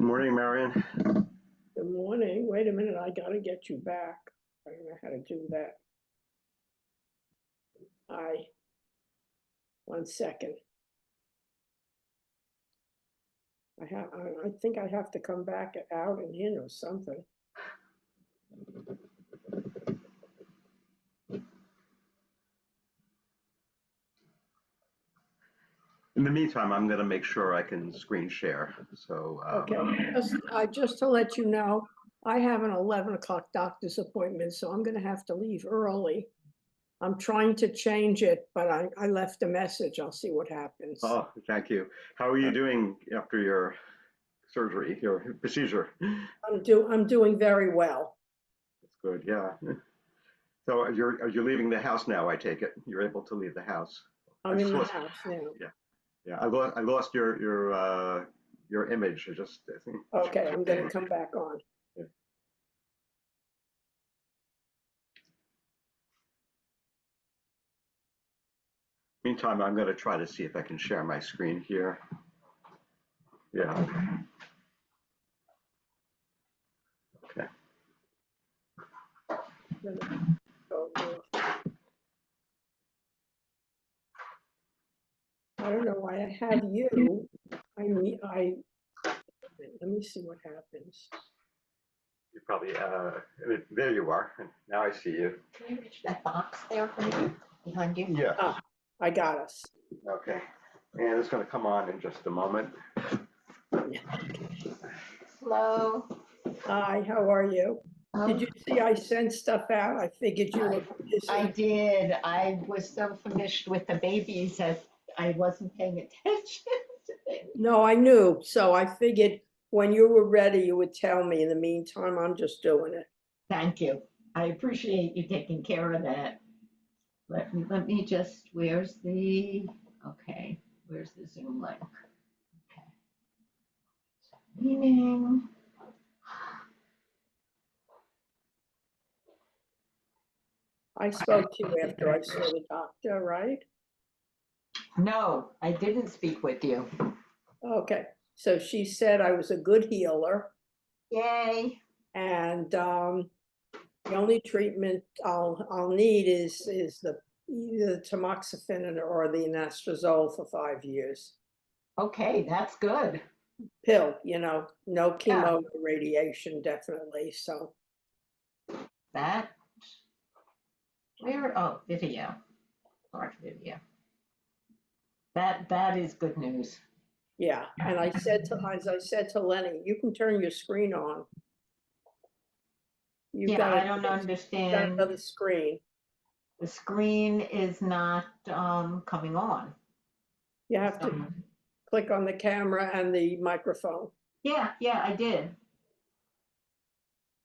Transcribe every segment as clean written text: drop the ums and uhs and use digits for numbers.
Morning, Marion. Good morning. Wait a minute, I gotta get you back. I don't know how to do that. Hi. 1 second. I think I have to come back out and in or something. In the meantime, I'm going to make sure I can screen share. So, Okay, just to let you know, I have an 11 o'clock doctor's appointment, so I'm gonna have to leave early. I'm trying to change it, but I left a message. I'll see what happens. oh, thank you. How are you doing after your surgery, your procedure? I'm doing very well. That's good. Yeah. So are you leaving the house now? I take it you're able to leave the house. I'm in the house now. Yeah. Yeah. I lost your image. I think. Okay, I'm gonna come back on. Yeah. Meantime, I'm going to try to see if I can share my screen here. Yeah. Okay. I don't know why I have you. Let me see what happens. You probably, there you are. Now I see you. Can you reach that box there for me, behind you? Yeah. Ah, I got us. Okay. And it's going to come on in just a moment. Hello. Hi, how are you? Did you see I sent stuff out? I figured you were busy. I did. I was so finished with the babies that I wasn't paying attention to things. No, I knew. So I figured when you were ready, you would tell me. In the meantime, I'm just doing it. Thank you. I appreciate you taking care of that. Let me just, where's the Zoom link? Okay. Meeting. I spoke to you after I saw the doctor, right? No, I didn't speak with you. Okay, so she said I was a good healer. Yay. And the only treatment I'll need is either the tamoxifen or the anastrozole for 5 years. Okay, that's good. Pill, no chemo, no radiation, definitely. So that, oh, video, large video. That is good news. yeah, and as I said to Lenny, you can turn your screen on. I don't understand. Another screen. The screen is not coming on. You have to click on the camera and the microphone. Yeah, I did.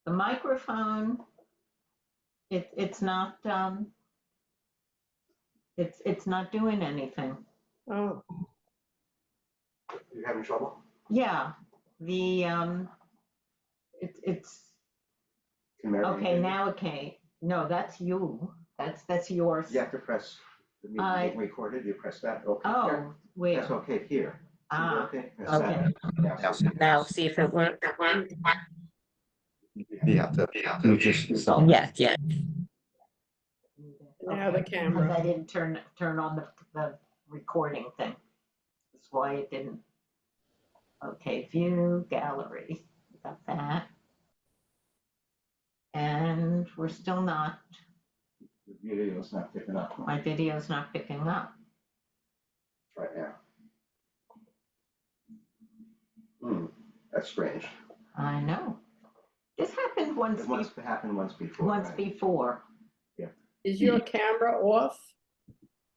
The microphone, it's not it's not doing anything. Oh. You having trouble? Yeah. The it's okay now. Okay, no, that's you. That's yours. You have to press the meeting being recorded. You press that. Okay. Oh, wait. That's okay here. Okay. Now see if it works. You have to move yourself. Yeah. Now the camera. Because I didn't turn on the recording thing. That's why it didn't. Okay, view gallery. Got that. And we're still not. The video's not picking up. My video's not picking up. Right now. That's strange. I know. This happened once. It must have happened once before. Once before. Yeah. Is your camera off?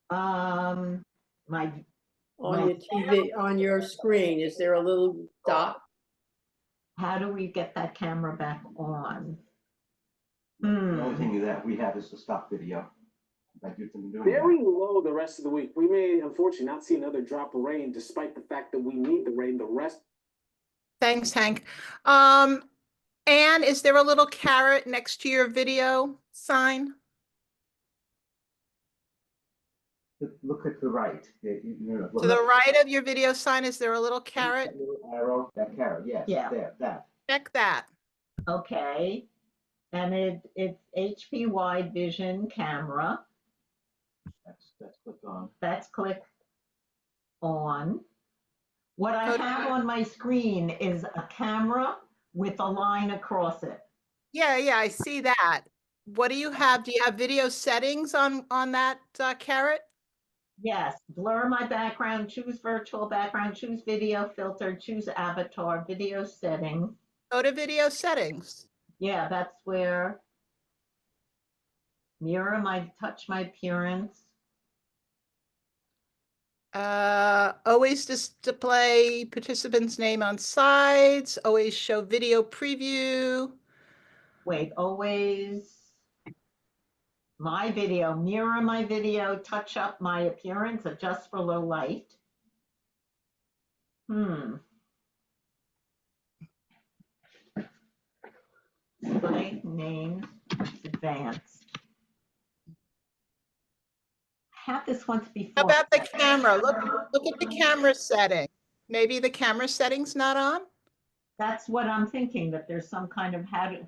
My on your TV, on your screen, is there a little dot? How do we get that camera back on? The only thing that we have is the stock video. Like you've been doing. Very low the rest of the week. We may unfortunately not see another drop of rain, despite the fact that we need the rain. The rest. Thanks, Hank. Anne, is there a little caret next to your video sign? Look at the right. To the right of your video sign, is there a little carrot? That little arrow, that carrot, yes, Yeah. there, that. Check that. Okay, and it's HP wide vision camera. That's clicked on. That's clicked on. What I Go to- have on my screen is a camera with a line across it. Yeah, I see that. What do you have? Do you have video settings on that carrot? Yes, blur my background, choose virtual background, choose video filter, choose avatar, video settings. Go to video settings. Yeah, that's where mirror my touch my appearance. Always display participant's name on sides, always show video preview. Wait, always my video, mirror my video, touch up my appearance, adjust for low light. Display names, advanced. Have this once before. How about the camera? Look at the camera setting. Maybe the camera setting's not on? That's what I'm thinking, that there's some kind of how to.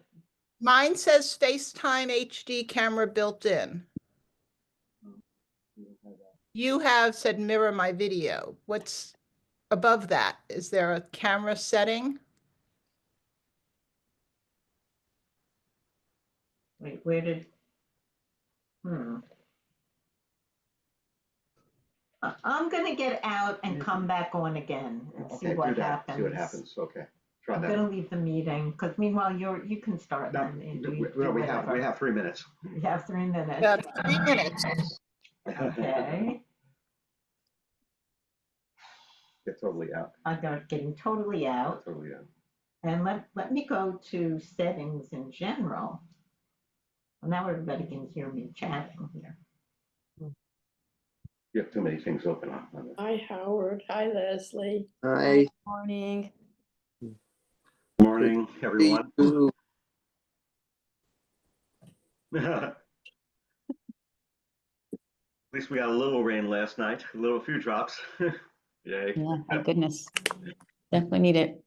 Mine says FaceTime HD camera built in. You have said mirror my video. What's above that? Is there a camera setting? Wait, where did? I'm gonna get out and come back on again and see Okay, do what that, happens. see what happens, okay. Try I'm that. gonna leave the meeting, because meanwhile, you can start. No, and do we whatever. have 3 minutes. We have 3 minutes. About 3 minutes. Okay, Get totally out, I'm getting totally out. totally out. And let me go to settings in general. Well, now everybody can hear me chatting here. You have too many things open on it. Hi, Howard. Hi, Leslie. Hi. Morning. Morning, everyone. You. At least we got a little rain last night, a few drops. Yay. Yeah, my goodness. Definitely need it.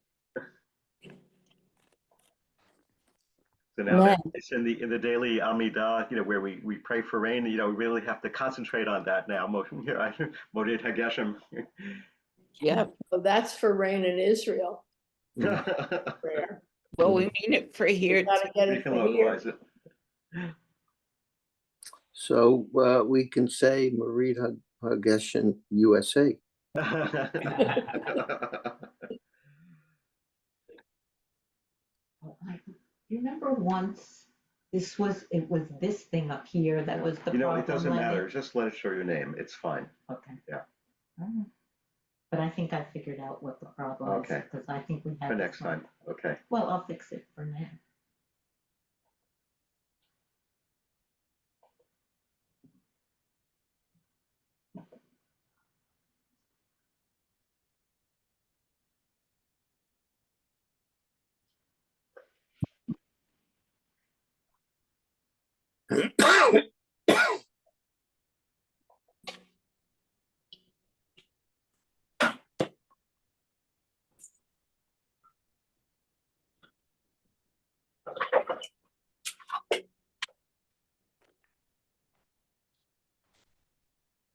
So now Yeah. that it's in the daily Amidah, where we pray for rain, we really have to concentrate on that now. Modeh Hageshem. Yeah. Oh, that's for rain in Israel. We Prayer. Well, we need it for You here. gotta get it can for here. localize it. So we can say Marit Hageshen USA. You remember once it was this thing up here that was the problem. It doesn't Lenny? matter. Just let it show your name. It's fine. Okay. Yeah. All right. But I think I figured out what the problem is. Okay. Because I think we have. For this next one. time. Okay. Well, I'll fix it for now.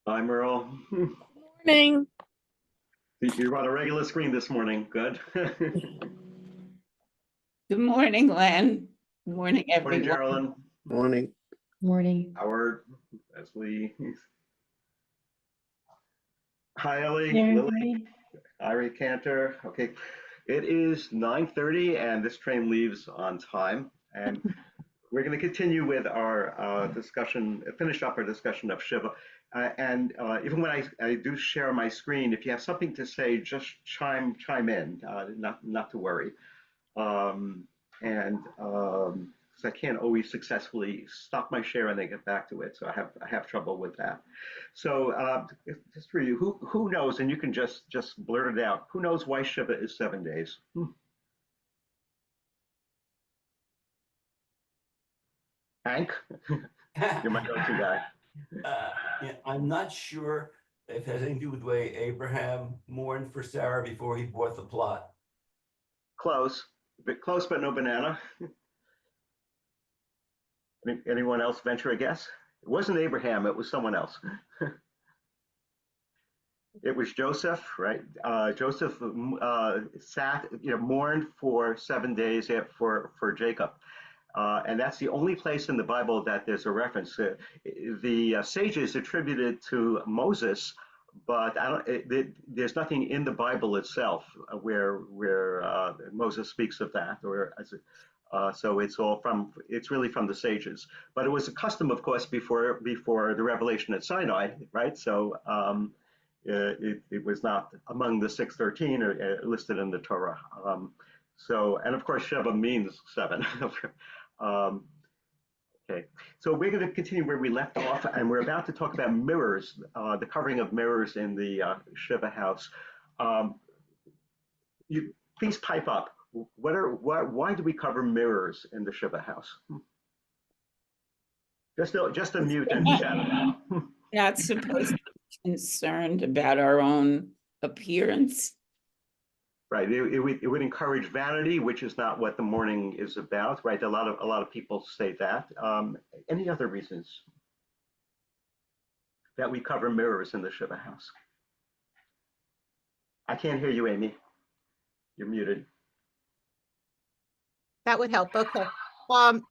Hi, Merle. Morning. You're on a regular screen this morning. Good. Good morning, Len. Good morning, Morning, everyone. Geraldine. Morning. Morning. Howard. Leslie. Hi, Ellie. Mary, Lily. Irie Cantor. Okay. It is 9:30 and this train leaves on time. And we're going to continue with our discussion, finish up our discussion of Shiva. Even when I do share my screen, if you have something to say, just chime in, not to worry. Because I can't always successfully stop my share and then get back to it, so I have trouble with that. So just for you, who knows? And you can just blurt it out. Who knows why Shiva is 7 days? Hank, you're my go-to guy. Yeah, I'm not sure if it has anything to do with the way Abraham mourned for Sarah before he bought the plot. Close, close, but no banana. Anyone else venture a guess? It wasn't Abraham, it was someone else. It was Joseph, right? Joseph sat, mourned for 7 days for Jacob. And that's the only place in the Bible that there's a reference. The sages attributed to Moses, but there's nothing in the Bible itself where Moses speaks of that, so it's really from the sages. But it was a custom, of course, before the revelation at Sinai, right? So it was not among the 613 or listed in the Torah. And of course, Sheva means 7. Okay, so we're going to continue where we left off, and we're about to talk about mirrors, the covering of mirrors in the Shiva house. You please pipe up. Why do we cover mirrors in the Shiva house? Just a mute and chat. Not supposed to be concerned about our own appearance. Right. It would encourage vanity, which is not what the mourning is about, right? A lot of people say that. Any other reasons that we cover mirrors in the Shiva house? I can't hear you, Amy. You're muted. That would help. Okay.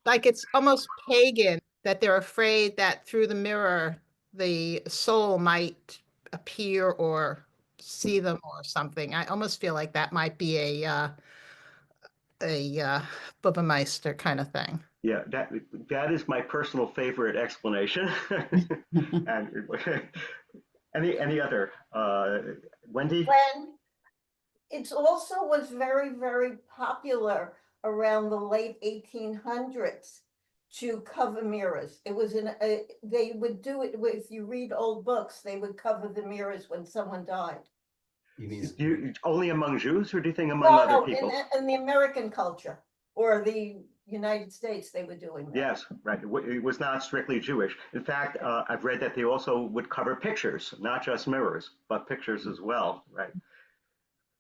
Like it's almost pagan that they're afraid that through the mirror, the soul might appear or see them or something. I almost feel like that might be a Bubameister kind of thing. Yeah, that is my personal favorite explanation. And any other, Wendy? When it also was very, very popular around the late 1800s to cover mirrors. It was they would do it, if you read old books, they would cover the mirrors when someone died. Only among Jews, or do you think among other people? In the American culture or the United States, they were doing that. Yes, right. It was not strictly Jewish. In fact, I've read that they also would cover pictures, not just mirrors, but pictures as well, right?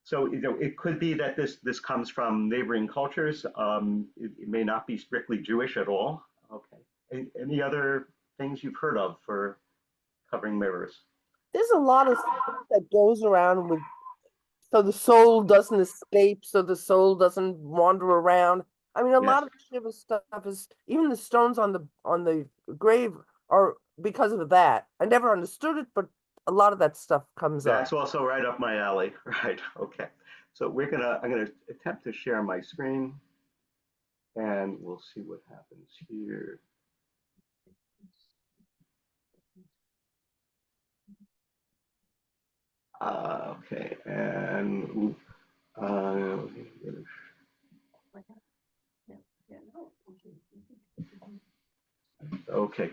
So it could be that this comes from neighboring cultures. It may not be strictly Jewish at all. Okay. Any other things you've heard of for covering mirrors? There's a lot of stuff that goes around with, so the soul doesn't escape, so the soul doesn't wander around. I mean, a lot of Shiva stuff is, even the stones on the grave are because of that. I never understood it, but a lot of that stuff comes up. That's also right up my alley. Right. Okay. So I'm gonna attempt to share my screen, and we'll see what happens here. Okay, and okay.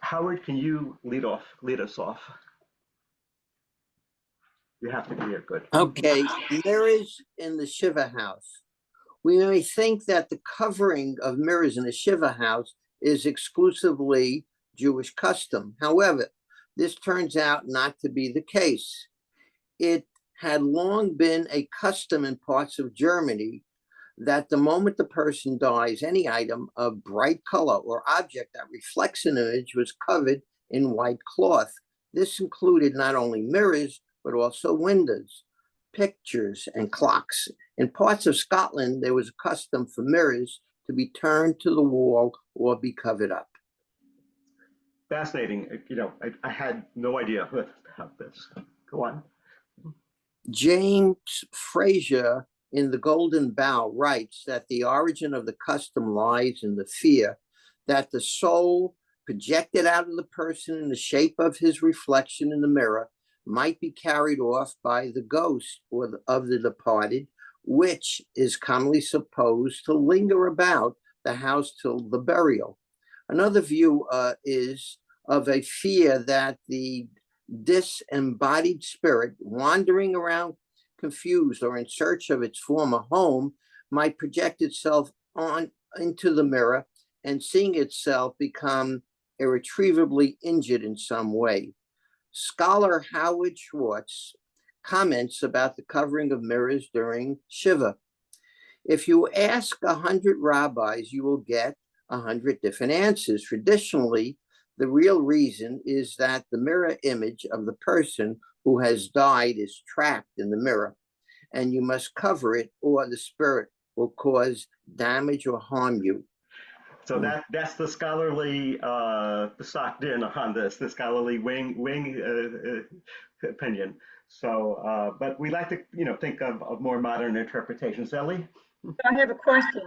Howard, can you lead us off? You have to be here. Good. Okay, mirrors in the Shiva house. We may think that the covering of mirrors in the Shiva house is exclusively Jewish custom. However, this turns out not to be the case. It had long been a custom in parts of Germany that the moment the person dies, any item of bright color or object that reflects an image was covered in white cloth. This included not only mirrors, but also windows, pictures, and clocks. In parts of Scotland, there was a custom for mirrors to be turned to the wall or be covered up. Fascinating. I had no idea about this. Go on. James Fraser in The Golden Bough writes that the origin of the custom lies in the fear that the soul projected out of the person in the shape of his reflection in the mirror might be carried off by the ghost of the departed, which is commonly supposed to linger about the house till the burial. Another view is of a fear that the disembodied spirit wandering around confused or in search of its former home might project itself into the mirror and seeing itself become irretrievably injured in some way. Scholar Howard Schwartz comments about the covering of mirrors during Shiva. If you ask 100 rabbis, you will get 100 different answers. Traditionally, the real reason is that the mirror image of the person who has died is trapped in the mirror, and you must cover it, or the spirit will cause damage or harm you. So that's the scholarly socked in on this, the scholarly wing opinion. So, but we like to think of more modern interpretations. Ellie? I have a question.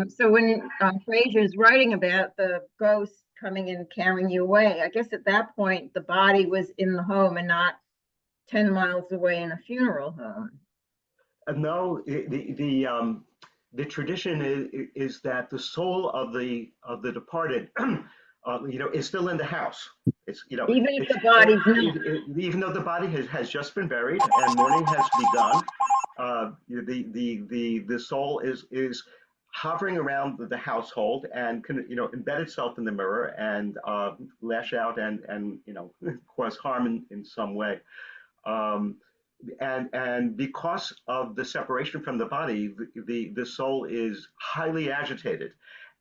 So when Fraser's writing about the ghost coming and carrying you away, I guess at that point the body was in the home and not 10 miles away in a funeral home. No, the tradition is that the soul of the departed, is still in the house. It's Even if the body's not. Even though the body has just been buried and mourning has begun, the soul is hovering around the household and can embed itself in the mirror and lash out and cause harm in some way. And because of the separation from the body, the soul is highly agitated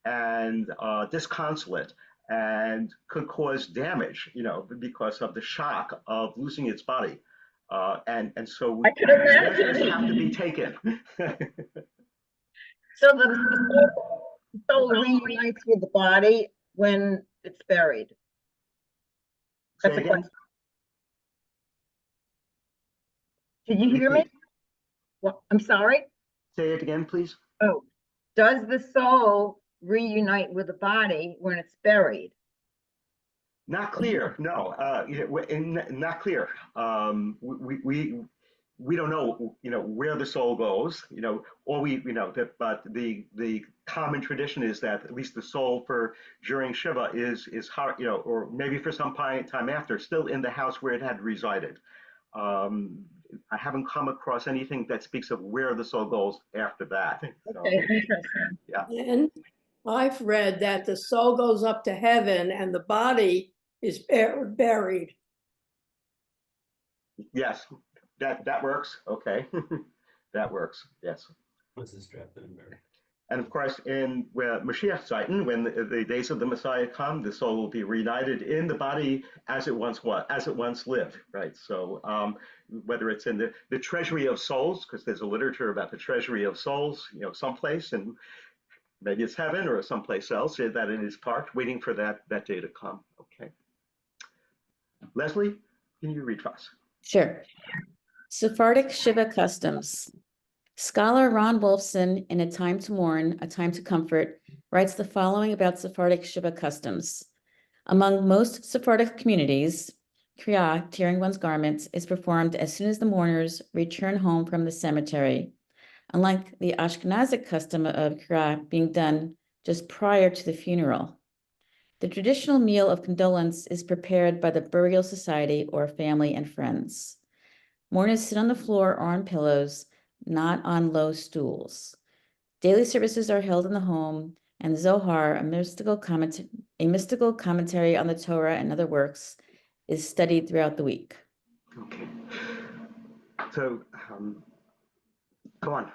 and disconsolate and could cause damage, because of the shock of losing its body. And so I could imagine. measures have to be taken. So the soul reunites with the body when it's buried. Say That's a again? question. Did you hear me? Well, I'm sorry. Say it again, please. Oh, does the soul reunite with the body when it's buried? Not clear. No, not clear. We don't know, where the soul goes, or but the common tradition is that at least the soul for during Shiva is or maybe for some time after, still in the house where it had resided. I haven't come across anything that speaks of where the soul goes after that. So, okay, interesting. Yeah. And I've read that the soul goes up to heaven and the body is buried. Yes, that works. Okay, that works. Yes. What's this strapped in there? And of course, in Mashiach Zeiten, when the days of the Messiah come, the soul will be reunited in the body as it once was, as it once lived, right? So whether it's in the treasury of souls, because there's a literature about the treasury of souls, someplace, and maybe it's heaven or someplace else that it is parked, waiting for that day to come. Okay. Leslie, can you read for us? Sure. Sephardic Shiva customs. Scholar Ron Wolfson, in A Time to Mourn, A Time to Comfort, writes the following about Sephardic Shiva customs. Among most Sephardic communities, Kriya, tearing one's garments, is performed as soon as the mourners return home from the cemetery, unlike the Ashkenazic custom of Kriya being done just prior to the funeral. The traditional meal of condolence is prepared by the burial society or family and friends. Mourners sit on the floor or on pillows, not on low stools. Daily services are held in the home, and Zohar, a mystical commentary on the Torah and other works, is studied throughout the week. Okay. So, go on.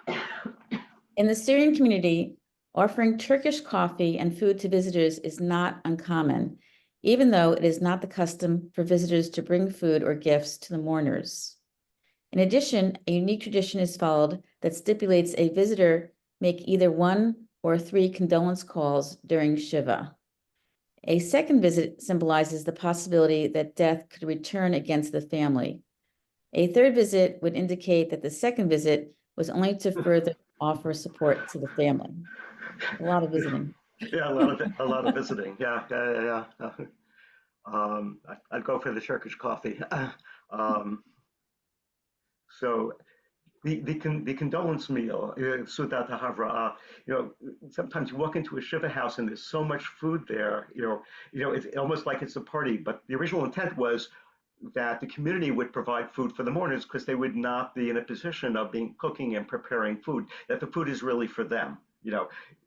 In the Syrian community, offering Turkish coffee and food to visitors is not uncommon, even though it is not the custom for visitors to bring food or gifts to the mourners. In addition, a unique tradition is followed that stipulates a visitor make either 1 or 3 condolence calls during Shiva. A second visit symbolizes the possibility that death could return against the family. A third visit would indicate that the second visit was only to further offer support to the family. A lot of visiting. Yeah, a lot of visiting. Yeah. I'd go for the Turkish coffee. So the condolence meal, Sudat Havra, sometimes you walk into a Shiva house and there's so much food there, it's almost like it's a party. But the original intent was that the community would provide food for the mourners because they would not be in a position of cooking and preparing food, that the food is really for them.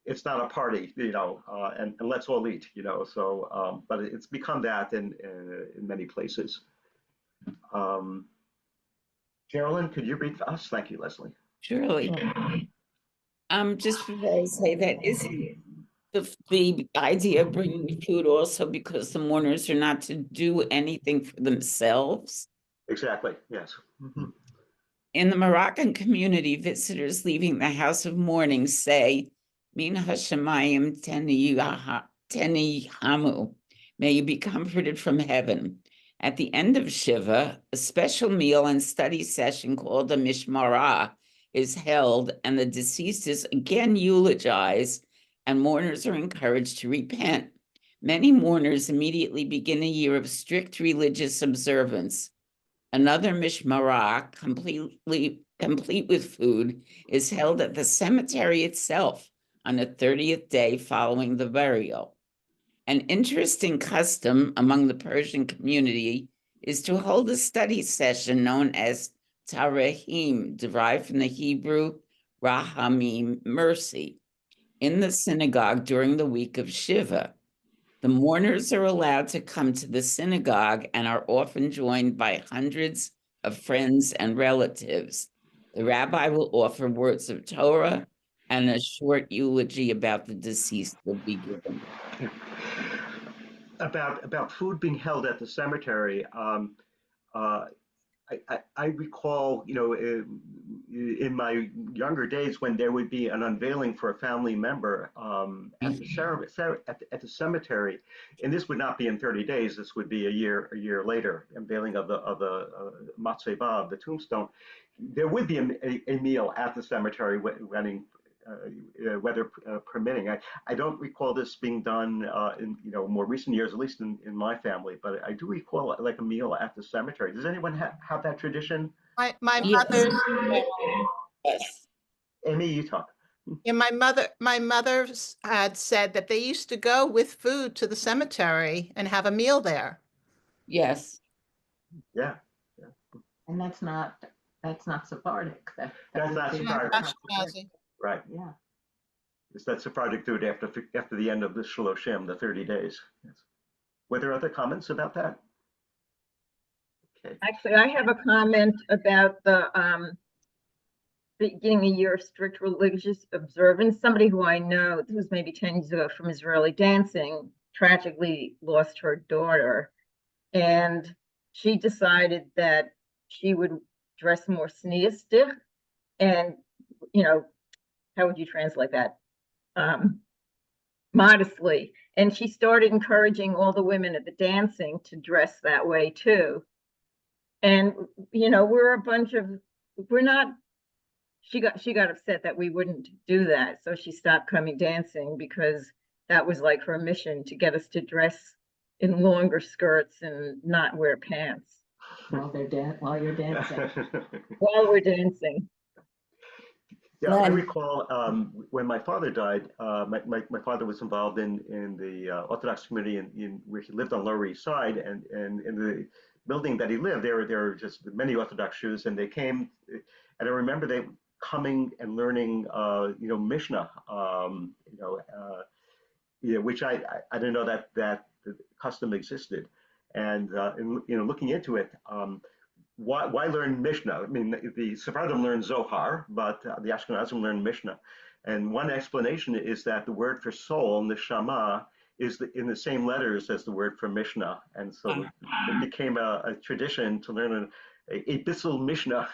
it's not a party, and let's all eat, so, but it's become that in many places. Um, Carolyn, could you read for us? Thank you, Leslie. Surely. Just before I say that, isn't the idea of bringing food also because the mourners are not to do anything for themselves? Exactly, yes. Mhm. In the Moroccan community, visitors leaving the house of mourning say, Min Hashemayim Teni Hamu, may you be comforted from heaven. At the end of Shiva, a special meal and study session called a Mishmarah is held, and the deceased is again eulogized, and mourners are encouraged to repent. Many mourners immediately begin a year of strict religious observance. Another mishmarah, complete with food, is held at the cemetery itself on the 30th day following the burial. An interesting custom among the Persian community is to hold a study session known as Tarahim, derived from the Hebrew Rahamim, mercy, in the synagogue during the week of Shiva. The mourners are allowed to come to the synagogue and are often joined by hundreds of friends and relatives. The rabbi will offer words of Torah, and a short eulogy about the deceased will be given. About food being held at the cemetery, uh, I recall, in my younger days when there would be an unveiling for a family member at the cemetery, and this would not be in 30 days. This would be a year later, unveiling of the matzebah, the tombstone. There would be a meal at the cemetery, weather permitting. I don't recall this being done in more recent years, at least in my family, but I do recall like a meal at the cemetery. Does anyone have that tradition? My Yes. mother's, Yes. Amy, you talk. yeah, my mother had said that they used to go with food to the cemetery and have a meal there. Yes. Yeah. And that's not Sephardic. That's not Yeah, Sephardic. Ashkenazi. Right. Yeah. That's Sephardic food after the end of the Shloshim, the 30 days. Yes. Were there other comments about that? Okay. Actually, I have a comment about the beginning a year of strict religious observance. Somebody who I know, this was maybe 10 years ago, from Israeli dancing, tragically lost her daughter. And she decided that she would dress more sneistic. And, how would you translate that? Modestly. And she started encouraging all the women at the dancing to dress that way too. And, we're not, she got upset that we wouldn't do that. So she stopped coming dancing because that was like her mission, to get us to dress in longer skirts and not wear pants while you're dancing. Yeah, While we're dancing. I recall when my father died. My father was involved in the Orthodox community in where he lived on Lower East Side, and in the building that he lived, there were just many Orthodox Jews, and they came, and I remember they coming and learning, Mishnah, which I didn't know that the custom existed, and looking into it. Why learn Mishnah? I mean, the Sephardim learn Zohar, but the Ashkenazim learn Mishnah. And one explanation is that the word for soul, neshama, is in the same letters as the word for Mishnah. And so it became a tradition to learn a Bissel Mishnah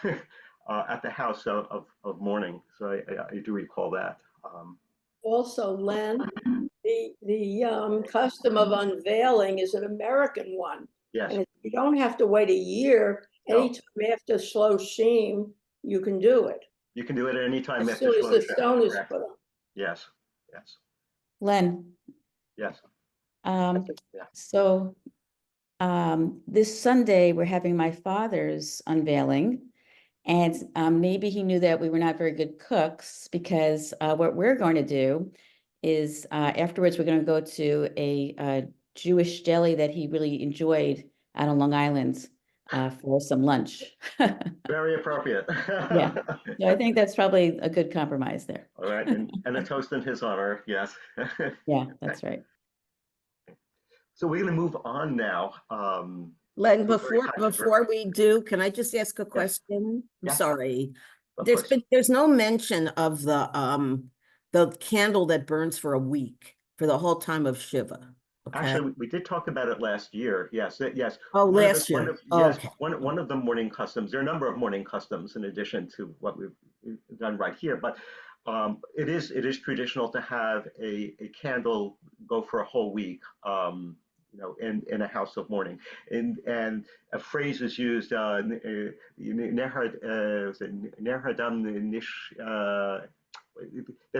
at the house of mourning. So I do recall that. Also, Len, the custom of unveiling is an American one. Yes. And you don't have to wait a year. No. Anytime after Shloshim, you can do it. You can do it at any time As after soon as the Shloshim, stone is correct. put on. Yes. Len, Yes. um, Yeah. so this Sunday, we're having my father's unveiling. And maybe he knew that we were not very good cooks, because what we're going to do is afterwards, we're going to go to a Jewish deli that he really enjoyed out on Long Island for some lunch. Very appropriate. Yeah. So I think that's probably a good compromise there. All right, and a toast in his honor, yes. Yeah, that's right. So we're going to move on now. Len, We're very before we do, can I just ask a question? I'm Yes. sorry. Of course. There's no mention of the candle that burns for a week for the whole time of Shiva. Okay. Actually, we did talk about it last year. Yes, yes. Oh, One of last the- one year. of- Oh, yes, okay. one of the morning customs. There are a number of morning customs in addition to what we've done right here, but it is traditional to have a candle go for a whole week. In a house of mourning, and a phrase is used. That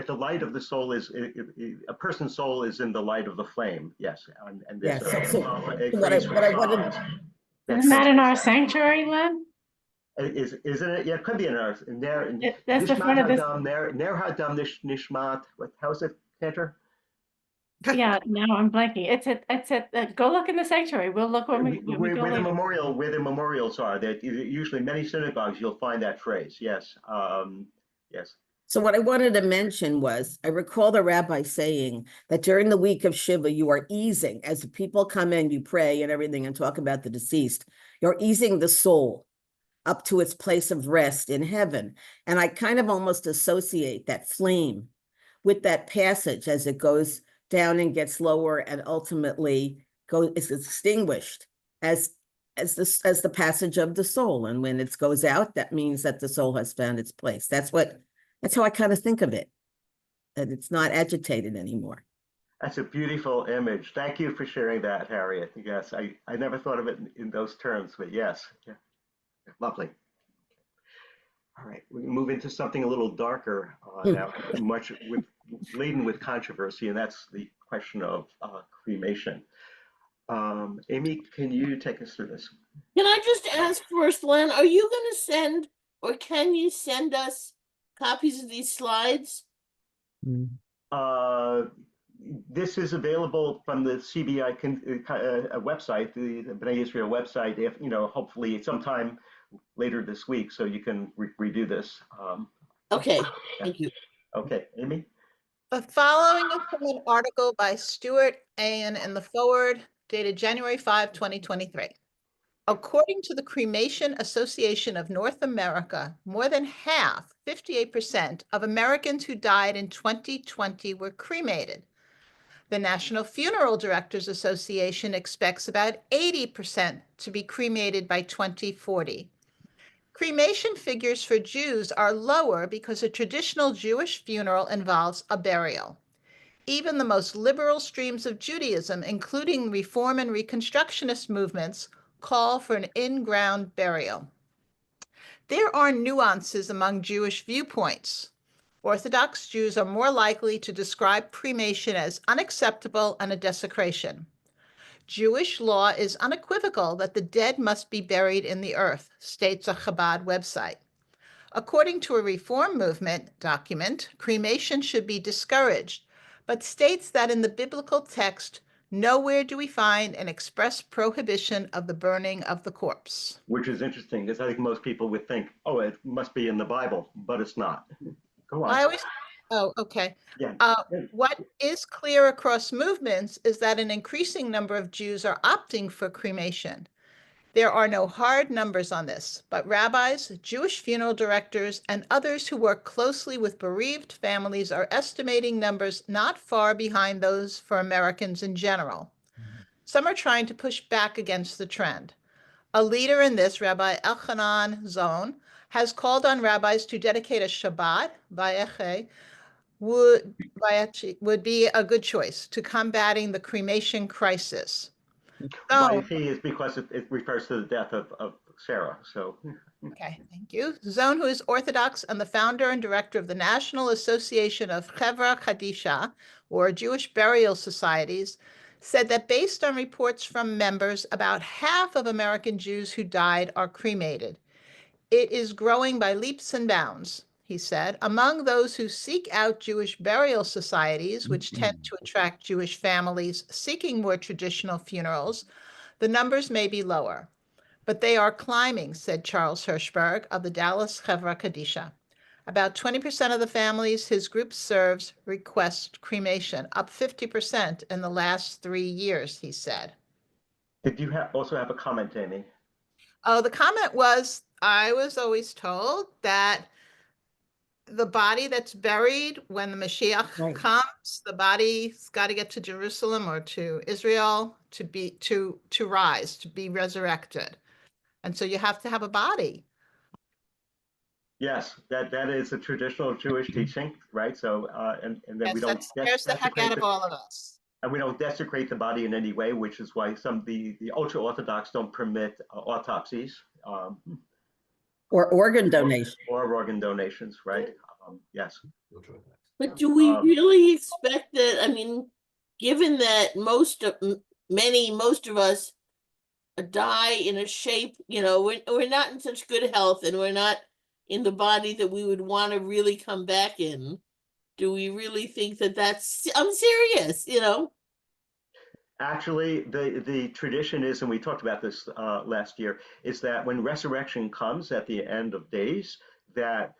the light of the soul is a person's soul is in the light of the flame. Yes, and Yes. there's So what I wanted. Isn't that in our sanctuary, Len? Isn't it? Yeah, it could be in ours. That's the front of this. Ner hadam nishmat. How's it, Cantor? Yeah, now I'm blanking. It's at, go look in the sanctuary. We'll look when we go Where the later. where the memorials are. That usually many synagogues you'll find that phrase. Yes, yes. So what I wanted to mention was, I recall the rabbi saying that during the week of Shiva, you are easing, as the people come in, you pray and everything and talk about the deceased, you're easing the soul up to its place of rest in heaven. And I kind of almost associate that flame with that passage as it goes down and gets lower and ultimately is extinguished as the passage of the soul. And when it goes out, that means that the soul has found its place. That's how I kind of think of it, that it's not agitated anymore. That's a beautiful image. Thank you for sharing that, Harriet. Yes, I never thought of it in those terms, but yes, yeah. Lovely. All right, we move into something a little darker now, much laden with controversy, and that's the question of cremation. Amy, can you take us through this? Can I just ask first, Len, are you going to send, or can you send us copies of these slides? This is available from the CBI website, the B'nai Israel website. If hopefully sometime later this week, so you can redo this. Okay, yeah. thank you. Okay, Amy. The following is from an article by Stuart Ayen in the Forward, dated January 5, 2023. According to the Cremation Association of North America, more than half, 58%, of Americans who died in 2020 were cremated. The National Funeral Directors Association expects about 80% to be cremated by 2040. Cremation figures for Jews are lower because a traditional Jewish funeral involves a burial. Even the most liberal streams of Judaism, including Reform and Reconstructionist movements, call for an in-ground burial. There are nuances among Jewish viewpoints. Orthodox Jews are more likely to describe cremation as unacceptable and a desecration. Jewish law is unequivocal that the dead must be buried in the earth, states a Chabad website. According to a Reform movement document, cremation should be discouraged, but states that in the biblical text, nowhere do we find an express prohibition of the burning of the corpse. Which is interesting, because I think most people would think, oh, it must be in the Bible, but it's not. Go on. Oh, okay. Yeah. What is clear across movements is that an increasing number of Jews are opting for cremation. There are no hard numbers on this, but rabbis, Jewish funeral directors, and others who work closely with bereaved families are estimating numbers not far behind those for Americans in general. Some are trying to push back against the trend. A leader in this, Rabbi Elchanan Zon, has called on rabbis to dedicate a Shabbat, Vayeche, would be a good choice to combating the cremation crisis. Vayeche is because it refers to the death of Sarah. So. Okay, thank you. Zon, who is Orthodox and the founder and director of the National Association of Chevra Kadisha, or Jewish Burial Societies, said that based on reports from members, about half of American Jews who died are cremated. It is growing by leaps and bounds, he said. Among those who seek out Jewish burial societies, which tend to attract Jewish families seeking more traditional funerals, the numbers may be lower. but they are climbing, said Charles Hirschberg of the Dallas Chevra Kadisha. About 20% of the families his group serves request cremation, up 50% in the last 3 years, he said. Did you also have a comment, Amy? Oh, the comment was, I was always told that the body that's buried when the Mashiach comes, the body's got to get to Jerusalem or to Israel to rise, to be resurrected. And so you have to have a body. Yes, that is a traditional Jewish teaching, right? So, and then Yes, we don't that scares the heck out of all of us. and we don't desecrate the body in any way, which is why the ultra Orthodox don't permit autopsies or organ donation. Or organ donations, right? Yes. But do we really expect that? I mean, given that most of us die in a shape, we're not in such good health and we're not in the body that we would want to really come back in. Do we really think that I'm serious, Actually, the tradition is, and we talked about this last year, is that when resurrection comes at the end of days, that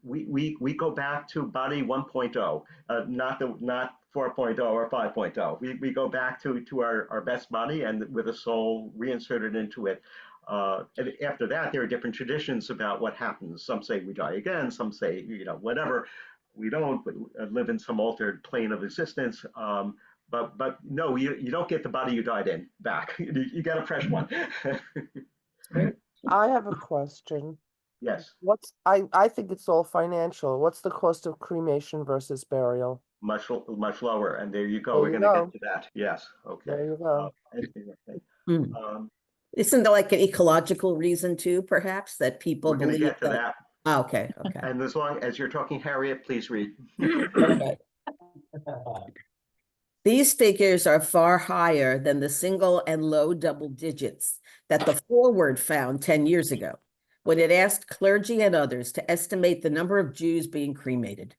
we go back to body 1.0, not 4.0 or 5.0. We go back to our best body and with a soul reinserted into it. And after that, there are different traditions about what happens. Some say we die again. Some say whatever. We don't. We live in some altered plane of existence. But no, you don't get the body you died in back. You get a fresh one. I have a question. Yes. I think it's all financial. What's the cost of cremation versus burial? Much lower. And there you go. There We're you going to go. get to that. Yes. Okay. There you go. Isn't there like an ecological reason too, perhaps, that people we're going to believe get to that. Oh, okay. And as long as you're talking, Harriet, please read. Okay. These figures are far higher than the single and low double digits that the Forward found 10 years ago, when it asked clergy and others to estimate the number of Jews being cremated.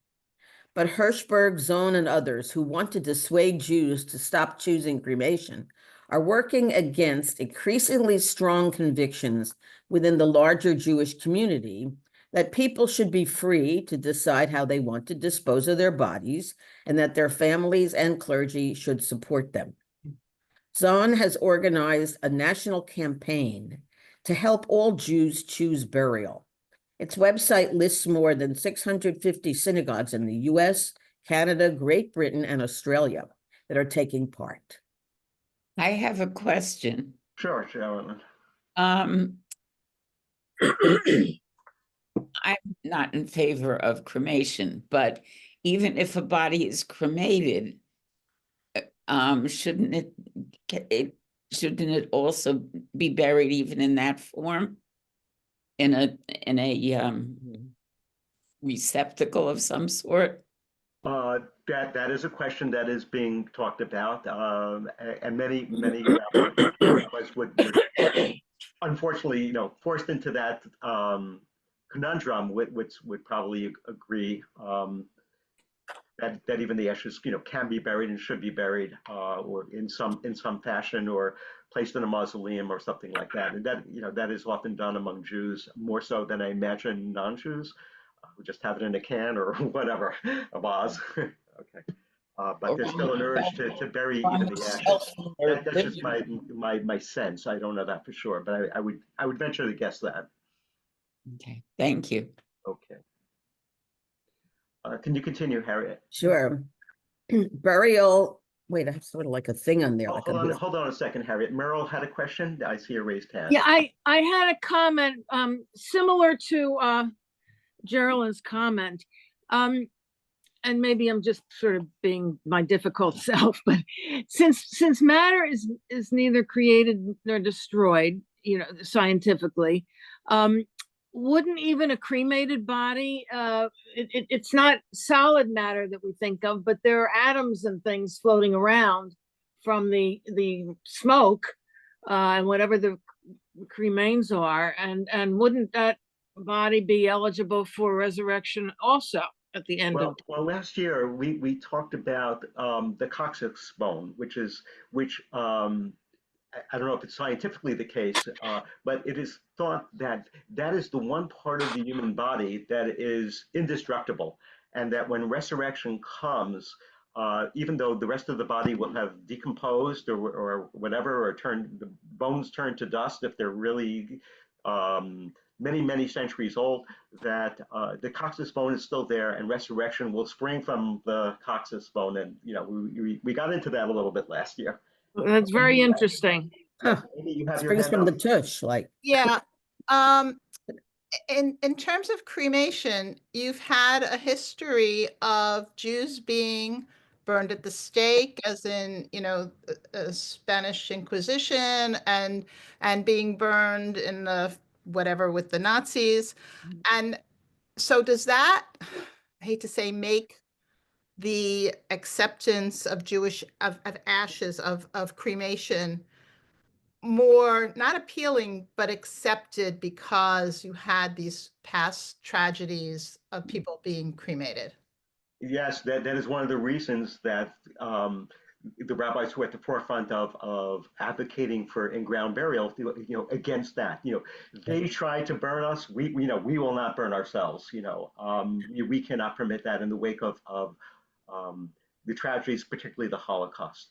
But Hirschberg, Zohn, and others who want to dissuade Jews to stop choosing cremation are working against increasingly strong convictions within the larger Jewish community that people should be free to decide how they want to dispose of their bodies and that their families and clergy should support them. Zohn has organized a national campaign to help all Jews choose burial. Its website lists more than 650 synagogues in the US, Canada, Great Britain, and Australia that are taking part. I have a question. Sure, Sharon. I'm not in favor of cremation, but even if a body is cremated, shouldn't it also be buried even in that form, in a receptacle of some sort? That is a question that is being talked about, and many rabbis would unfortunately, forced into that conundrum, which would probably agree that even the ashes, can be buried and should be buried, or in some fashion, or placed in a mausoleum or something like that. And that is often done among Jews more so than I imagine non-Jews who just have it in a can or whatever, a vase. Okay. But there's still an urge to bury even the ashes. That's just my sense. I don't know that for sure, but I would venture to guess that. Okay, thank you. Okay. Can you continue, Harriet? Sure. Burial. Wait, I have sort of like a thing on there. Hold on a second, Harriet. Merle had a question. I see a raised hand. Yeah, I had a comment similar to Geraldine's comment. And maybe I'm just sort of being my difficult self, but since matter is neither created nor destroyed, scientifically, wouldn't even a cremated body, it's not solid matter that we think of, but there are atoms and things floating around from the smoke and whatever the cremains are, and wouldn't that body be eligible for resurrection also at the end of? Well, last year we talked about the coccyx bone, which I don't know if it's scientifically the case, but it is thought that that is the one part of the human body that is indestructible, and that when resurrection comes, even though the rest of the body will have decomposed or whatever, or the bones turn to dust if they're really many centuries old, that the coccyx bone is still there, and resurrection will spring from the coccyx bone. And we got into that a little bit last year. That's very interesting. Amy, you have your Springs hand from up. the tush, like. Yeah. In terms of cremation, you've had a history of Jews being burned at the stake, as in, the Spanish Inquisition, and being burned in the whatever with the Nazis. And so does that, I hate to say, make the acceptance of of ashes, of cremation more not appealing, but accepted because you had these past tragedies of people being cremated? Yes, that is one of the reasons that the rabbis who are at the forefront of advocating for in-ground burial, against that, they try to burn us. We will not burn ourselves. We cannot permit that in the wake of the tragedies, particularly the Holocaust.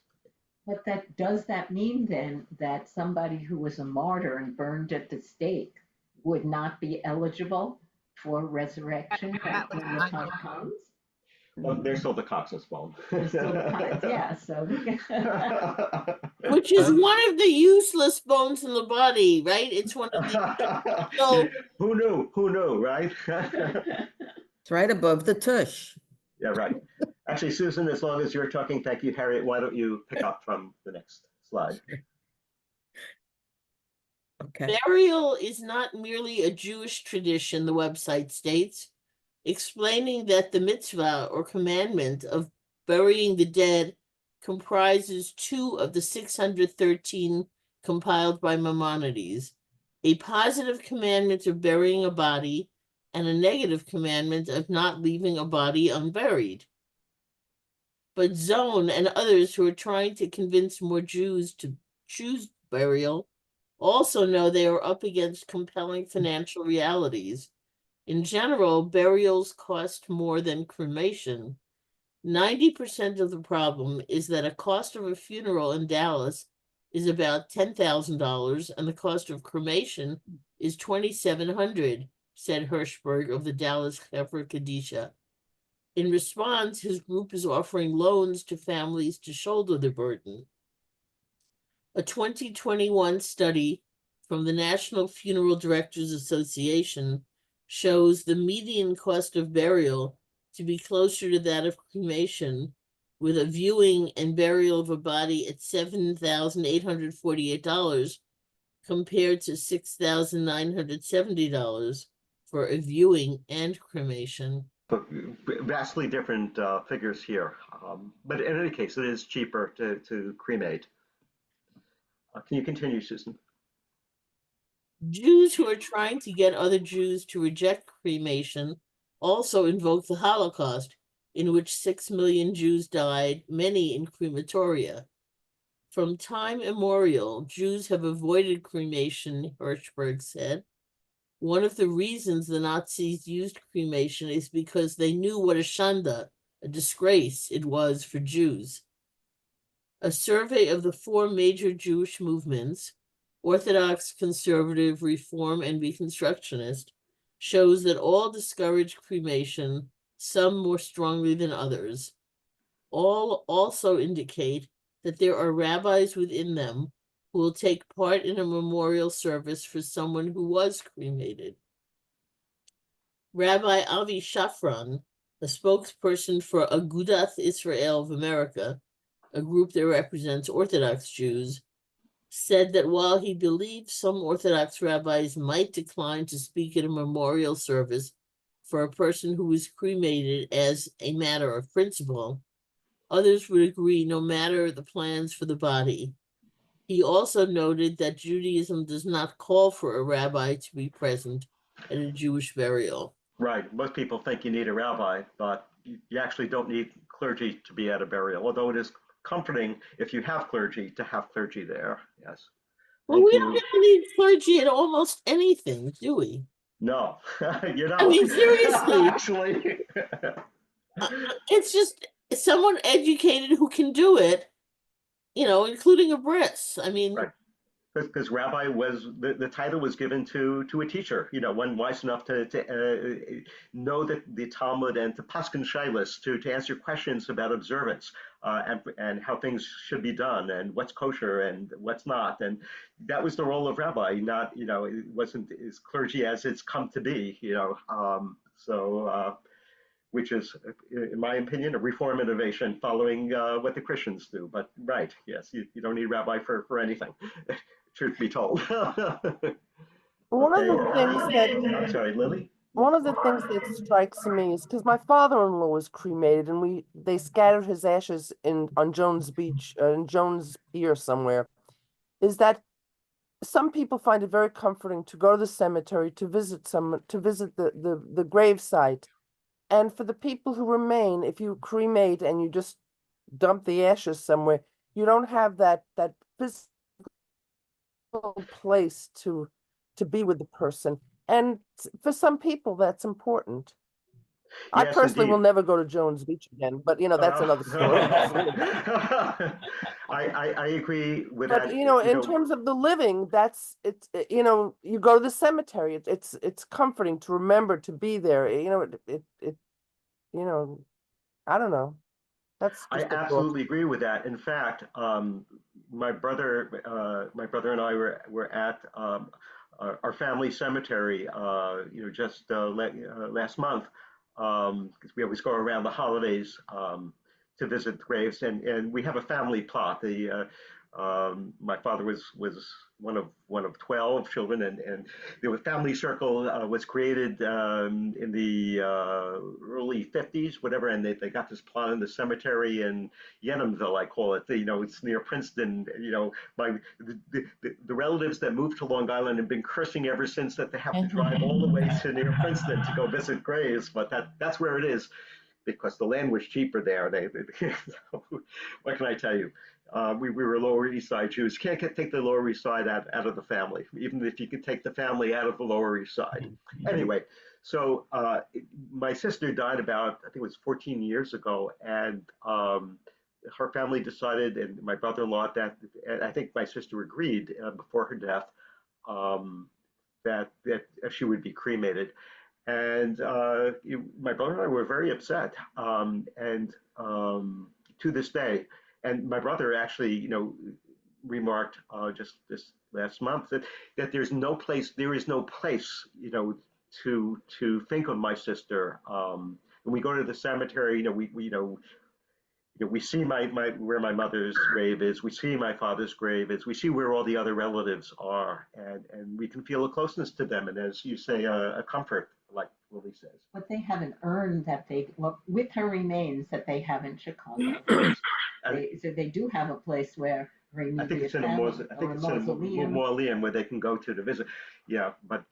But does that mean then that somebody who was a martyr and burned at the stake would not be eligible for resurrection when the time comes? Well, there's still the coccyx bone. Yeah, so. Which is one of the useless bones in the body, right? It's one of the. So who knew, right? It's right above the tush. Yeah, right. Actually, Susan, as long as you're talking, thank you, Harriet. Why don't you pick up from the next slide? Okay. Burial is not merely a Jewish tradition, the website states, explaining that the mitzvah or commandment of burying the dead comprises 2 of the 613 compiled by Maimonides, a positive commandment of burying a body and a negative commandment of not leaving a body unburied. But Zone and others who are trying to convince more Jews to choose burial also know they are up against compelling financial realities. In general, burials cost more than cremation. 90% of the problem is that a cost of a funeral in Dallas is about $10,000 and the cost of cremation is $2,700, said Hirschberg of the Dallas Hefer Kadisha. In response, his group is offering loans to families to shoulder the burden. A 2021 study from the National Funeral Directors Association shows the median cost of burial to be closer to that of cremation, with a viewing and burial of a body at $7,848 compared to $6,970 for a viewing and cremation. So vastly different figures here. But in any case, it is cheaper to cremate. Can you continue, Susan? Jews who are trying to get other Jews to reject cremation also invoke the Holocaust, in which 6 million Jews died, many in crematoria. From time immemorial, Jews have avoided cremation, Hirschberg said. One of the reasons the Nazis used cremation is because they knew what a shanda, a disgrace, it was for Jews. A survey of the 4 major Jewish movements, Orthodox, Conservative, Reform, and Reconstructionist, shows that all discourage cremation, some more strongly than others. All also indicate that there are rabbis within them who will take part in a memorial service for someone who was cremated. Rabbi Avi Shafran, a spokesperson for Agudath Israel of America, a group that represents Orthodox Jews, said that while he believes some Orthodox rabbis might decline to speak at a memorial service for a person who was cremated as a matter of principle, others would agree no matter the plans for the body. He also noted that Judaism does not call for a rabbi to be present at a Jewish burial. Right. Most people think you need a rabbi, but you actually don't need clergy to be at a burial, although it is comforting if you have clergy to have clergy there. Yes. Well, Thank we don't you. have any clergy in almost anything, do we? No, you I mean, don't. seriously, Actually. it's just someone educated who can do it, including a bris. I mean, Right. Because rabbi was the title was given to a teacher, one wise enough to know that the Talmud and to paskin shailas, to answer questions about observance and how things should be done and what's kosher and what's not, and that was the role of rabbi. Not it wasn't as clergy as it's come to be, so. Which is, in my opinion, a reform innovation following what the Christians do. But right, yes, you don't need rabbi for anything, truth be told. One of Okay, the things that I'm sorry, Lily? one of the things that strikes me is because my father-in-law was cremated, and they scattered his ashes on Jones Beach, in Jones Pier somewhere. Is that some people find it very comforting to go to the cemetery to visit the grave site, and for the people who remain, if you cremate and you just dump the ashes somewhere, you don't have that physical place to be with the person. And for some people, that's important. I Yes, personally will indeed. never go to Jones Beach again, but that's another story. I agree with But that. in terms of the living, you go to the cemetery. It's comforting to remember to be there. I don't know. That's I just a thought. absolutely agree with that. In fact, my brother and I were at our family cemetery, just last month, because we always go around the holidays to visit the graves, and we have a family plot. My father was one of 12 children, and the family circle was created in the early 50s, whatever, and they got this plot in the cemetery in Yenhamville, I call it. It's near Princeton. The relatives that moved to Long Island have been cursing ever since that they have to drive all the way to near Princeton to go visit graves, but that's where it is because the land was cheaper there. What can I tell you? We were Lower East Side Jews. Can't take the Lower East Side out of the family, even if you could take the family out of the Lower East Side. Anyway, so my sister died about, I think it was 14 years ago, and her family decided, and my brother-in-law, and I think my sister agreed before her death, that she would be cremated. And my brother and I were very upset, and to this day. And my brother actually, remarked just this last month that there is no place, to think of my sister. When we go to the cemetery, we see where my mother's grave is. We see my father's grave is. We see where all the other relatives are, and we can feel a closeness to them. And as you say, a comfort, like Lily says. But they have an urn with her remains that they have in Chicago. So they do have a place where her I think immediate it's in a family, I think or a it's in a mausoleum. mausoleum where they can go to visit. Yeah, but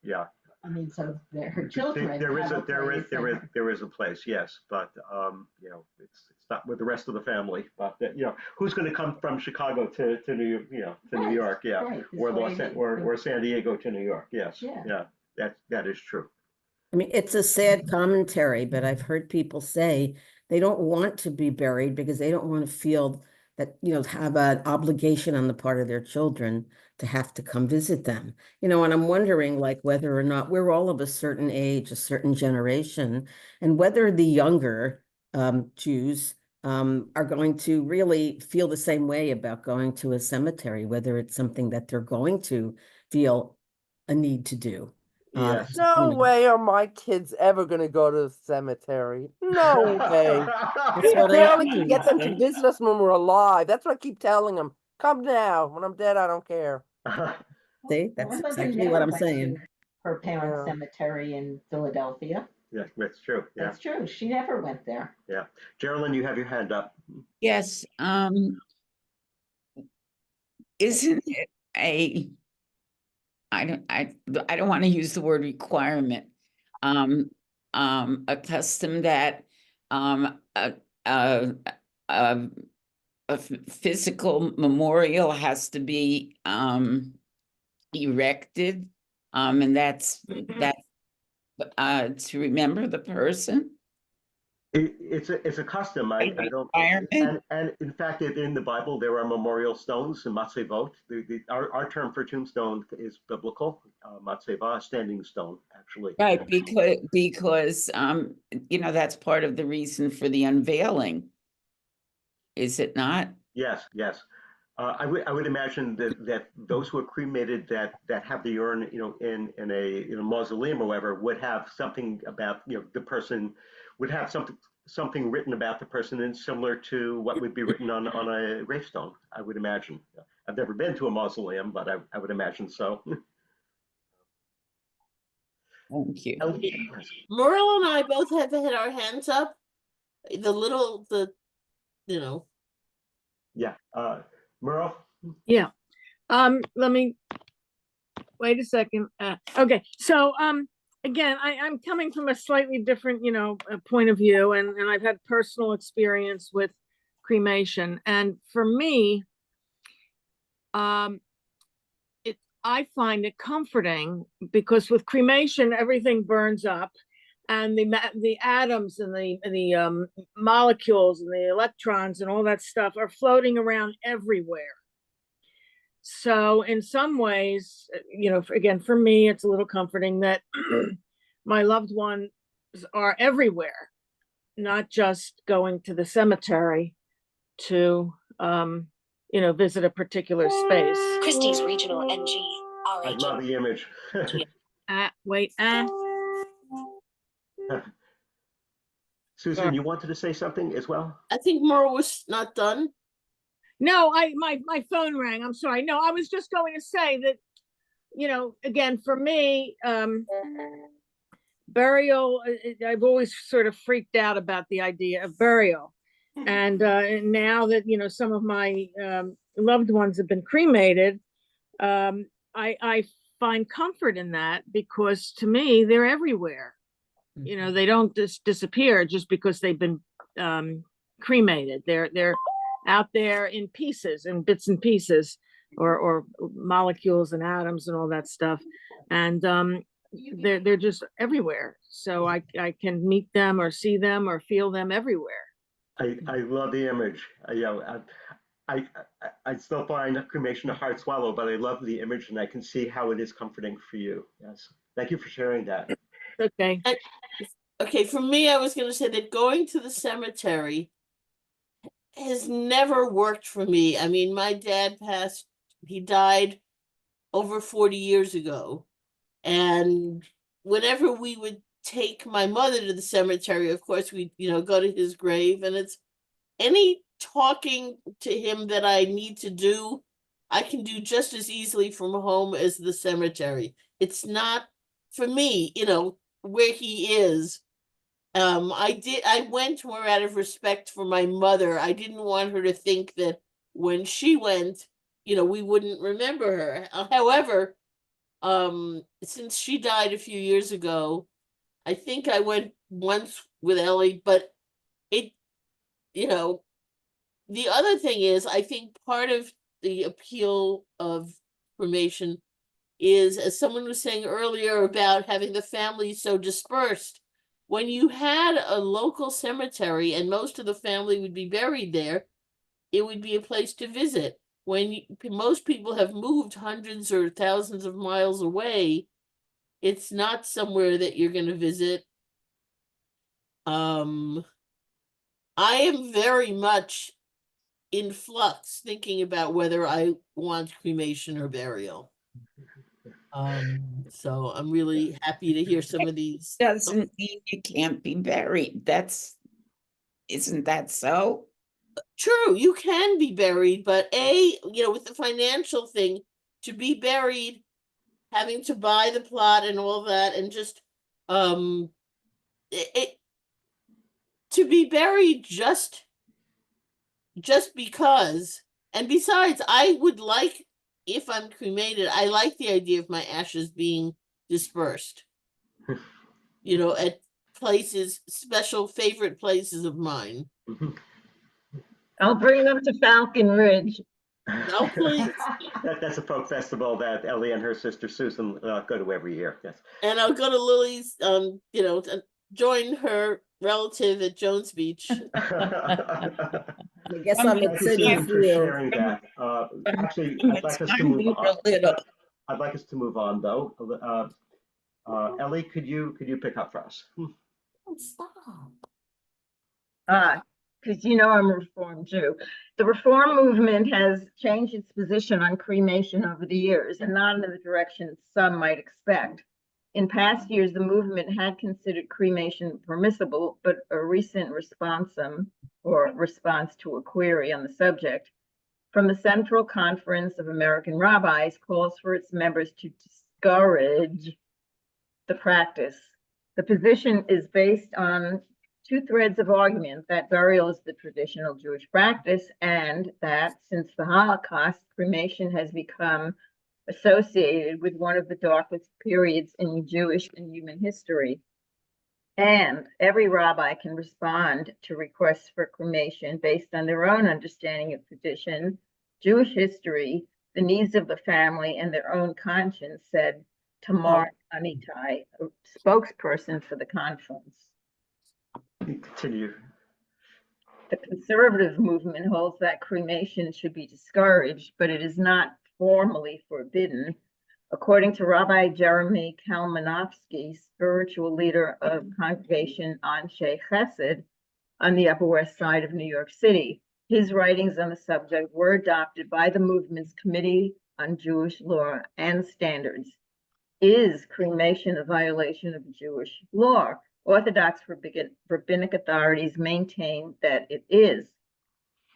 yeah. I mean, so her children have a place. There is a place, yes, but it's not with the rest of the family. But who's going to come from Chicago to New Right, York, yeah, right. This or way or San Diego to New York, yes, Yeah. that is true. I mean, it's a sad commentary, but I've heard people say they don't want to be buried because they don't want to feel that, have an obligation on the part of their children to have to come visit them. And I'm wondering like whether or not we're all of a certain age, a certain generation, and whether the younger Jews are going to really feel the same way about going to a cemetery, whether it's something that they're going to feel a need to do. Yes. No way are my kids ever going to go to the cemetery. No way. That's We what I barely can mean. get them to visit us when we're alive. That's what I keep telling them. Come now. When I'm dead, I don't care. See, My that's mother exactly never what I'm went to saying. her parents' Yeah. cemetery in Philadelphia. Yeah, that's true. Yeah, That's true. She never went there. yeah. Geraldine, you have your hand up. Yes, isn't it I don't want to use the word requirement, a custom that a physical memorial has to be erected, and that's to remember the person. It's a custom. I don't. And in fact, in the Bible, there are memorial stones in matzevot. Our term for tombstone is biblical. Matzevah, standing stone, actually. Right, because you know, that's part of the reason for the unveiling, is it not? Yes, yes. I would imagine that those who are cremated that have the urn, you know, in a mausoleum or whatever, would have something about, you know, the person, would have something written about the person, and similar to what would be written on a gravestone. I would imagine. I've never been to a mausoleum, but I would imagine so. Thank you. Merle and I both have had our hands up. You know. Yeah. Merle? Yeah. Let me wait a second. Okay. So, again, I'm coming from a slightly different, you know, point of view, and I've had personal experience with cremation. And for me, I find it comforting because with cremation, everything burns up, and the atoms and the molecules and the electrons and all that stuff are floating around everywhere. So in some ways, you know, again, for me, it's a little comforting that my loved ones are everywhere, not just going to the cemetery to, you know, visit a particular space. Christie's Regional NG. I love the image. Wait. Susan, you wanted to say something as well? I think Merle was not done. No, my phone rang. I'm sorry. No, I was just going to say that, you know, again, for me, burial, I've always sort of freaked out about the idea of burial. And now that, you know, some of my loved ones have been cremated, I find comfort in that, because to me, they're everywhere. You know, they don't just disappear just because they've been cremated. They're out there in pieces and bits and pieces, or molecules and atoms and all that stuff. And they're just everywhere. So I can meet them or see them or feel them everywhere. I love the image. You know, I still find cremation a hard swallow, but I love the image, and I can see how it is comforting for you. Yes. Thank you for sharing that. Okay. Okay, for me, I was going to say that going to the cemetery has never worked for me. I mean, my dad passed, he died over 40 years ago. And whenever we would take my mother to the cemetery, of course, we'd, you know, go to his grave, and it's any talking to him that I need to do, I can do just as easily from home as the cemetery. It's not, for me, you know, where he is. I went more out of respect for my mother. I didn't want her to think that when she went, you know, we wouldn't remember her. However, since she died a few years ago, I think I went once with Ellie, but it, you know, the other thing is, I think part of the appeal of cremation is, as someone was saying earlier about having the family so dispersed, when you had a local cemetery and most of the family would be buried there, it would be a place to visit. When most people have moved hundreds or thousands of miles away, it's not somewhere that you're going to visit. I am very much in flux thinking about whether I want cremation or burial. So I'm really happy to hear some of these. Doesn't mean you can't be buried. Isn't that so? True, you can be buried, but you know, with the financial thing, to be buried, having to buy the plot and all that, and just to be buried just because. And besides, I would like, if I'm cremated, I like the idea of my ashes being dispersed. You know, at places, special favorite places of mine. I'll bring them to Falcon Ridge. No, please. That's a folk festival that Ellie and her sister Susan go to every year. Yes. And I'll go to Lily's, to join her relative at Jones Beach. I guess I'm Thank you, sitting Susan, for here. sharing that. Actually, I'd like us to move on. I'd like us to move on, though. Ellie, could you pick up for us? Stop. Because I'm a Reform Jew. The Reform movement has changed its position on cremation over the years, and not in the direction some might expect. In past years, the movement had considered cremation permissible, but a recent response to a query on the subject from the Central Conference of American Rabbis calls for its members to discourage the practice. The position is based on two threads of argument: that burial is the traditional Jewish practice, and that since the Holocaust, cremation has become associated with one of the darkest periods in Jewish and human history. And every rabbi can respond to requests for cremation based on their own understanding of tradition, Jewish history, the needs of the family, and their own conscience, said Tamar Amitai, a spokesperson for the conference. Continue. The conservative movement holds that cremation should be discouraged, but it is not formally forbidden. According to Rabbi Jeremy Kalmanovsky, spiritual leader of Congregation Anshe Chesed on the Upper West Side of New York City, his writings on the subject were adopted by the movement's Committee on Jewish Law and Standards. Is cremation a violation of Jewish law? Orthodox rabbinic authorities maintain that it is.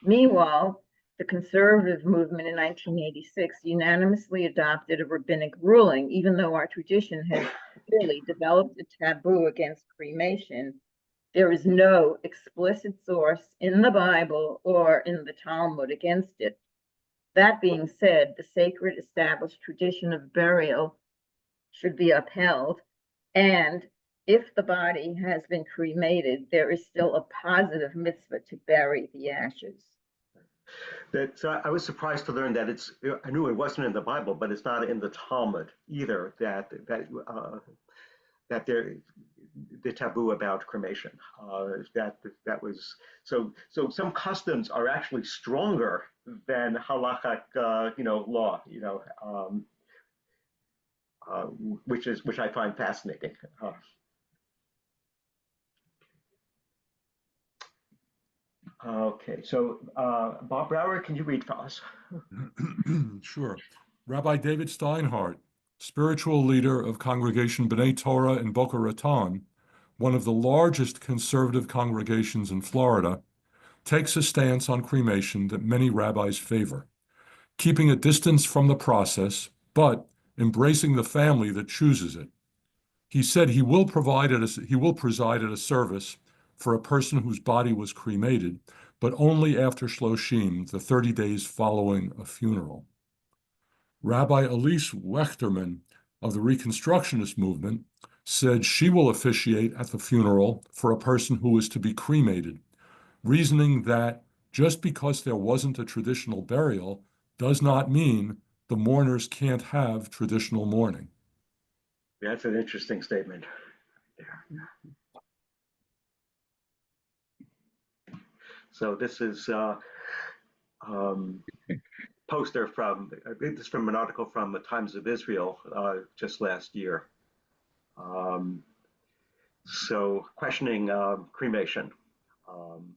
Meanwhile, the conservative movement in 1986 unanimously adopted a rabbinic ruling, even though our tradition has clearly developed a taboo against cremation. There is no explicit source in the Bible or in the Talmud against it. That being said, the sacred established tradition of burial should be upheld, and if the body has been cremated, there is still a positive mitzvah to bury the ashes. I was surprised to learn that I knew it wasn't in the Bible, but it's not in the Talmud either, that the taboo about cremation. That was so some customs are actually stronger than halakhic law, which I find fascinating. Okay, so Bob Brower, can you read for us? Sure. Rabbi David Steinhardt, spiritual leader of Congregation B'nai Torah in Boca Raton, one of the largest conservative congregations in Florida, takes a stance on cremation that many rabbis favor, keeping a distance from the process, but embracing the family that chooses it. He said he will preside at a service for a person whose body was cremated, but only after Shloshim, the 30 days following a funeral. Rabbi Elise Wechterman of the Reconstructionist movement said she will officiate at the funeral for a person who is to be cremated, reasoning that just because there wasn't a traditional burial does not mean the mourners can't have traditional mourning. That's an interesting statement. So this is poster from, I think this is from an article from the Times of Israel just last year. So questioning cremation.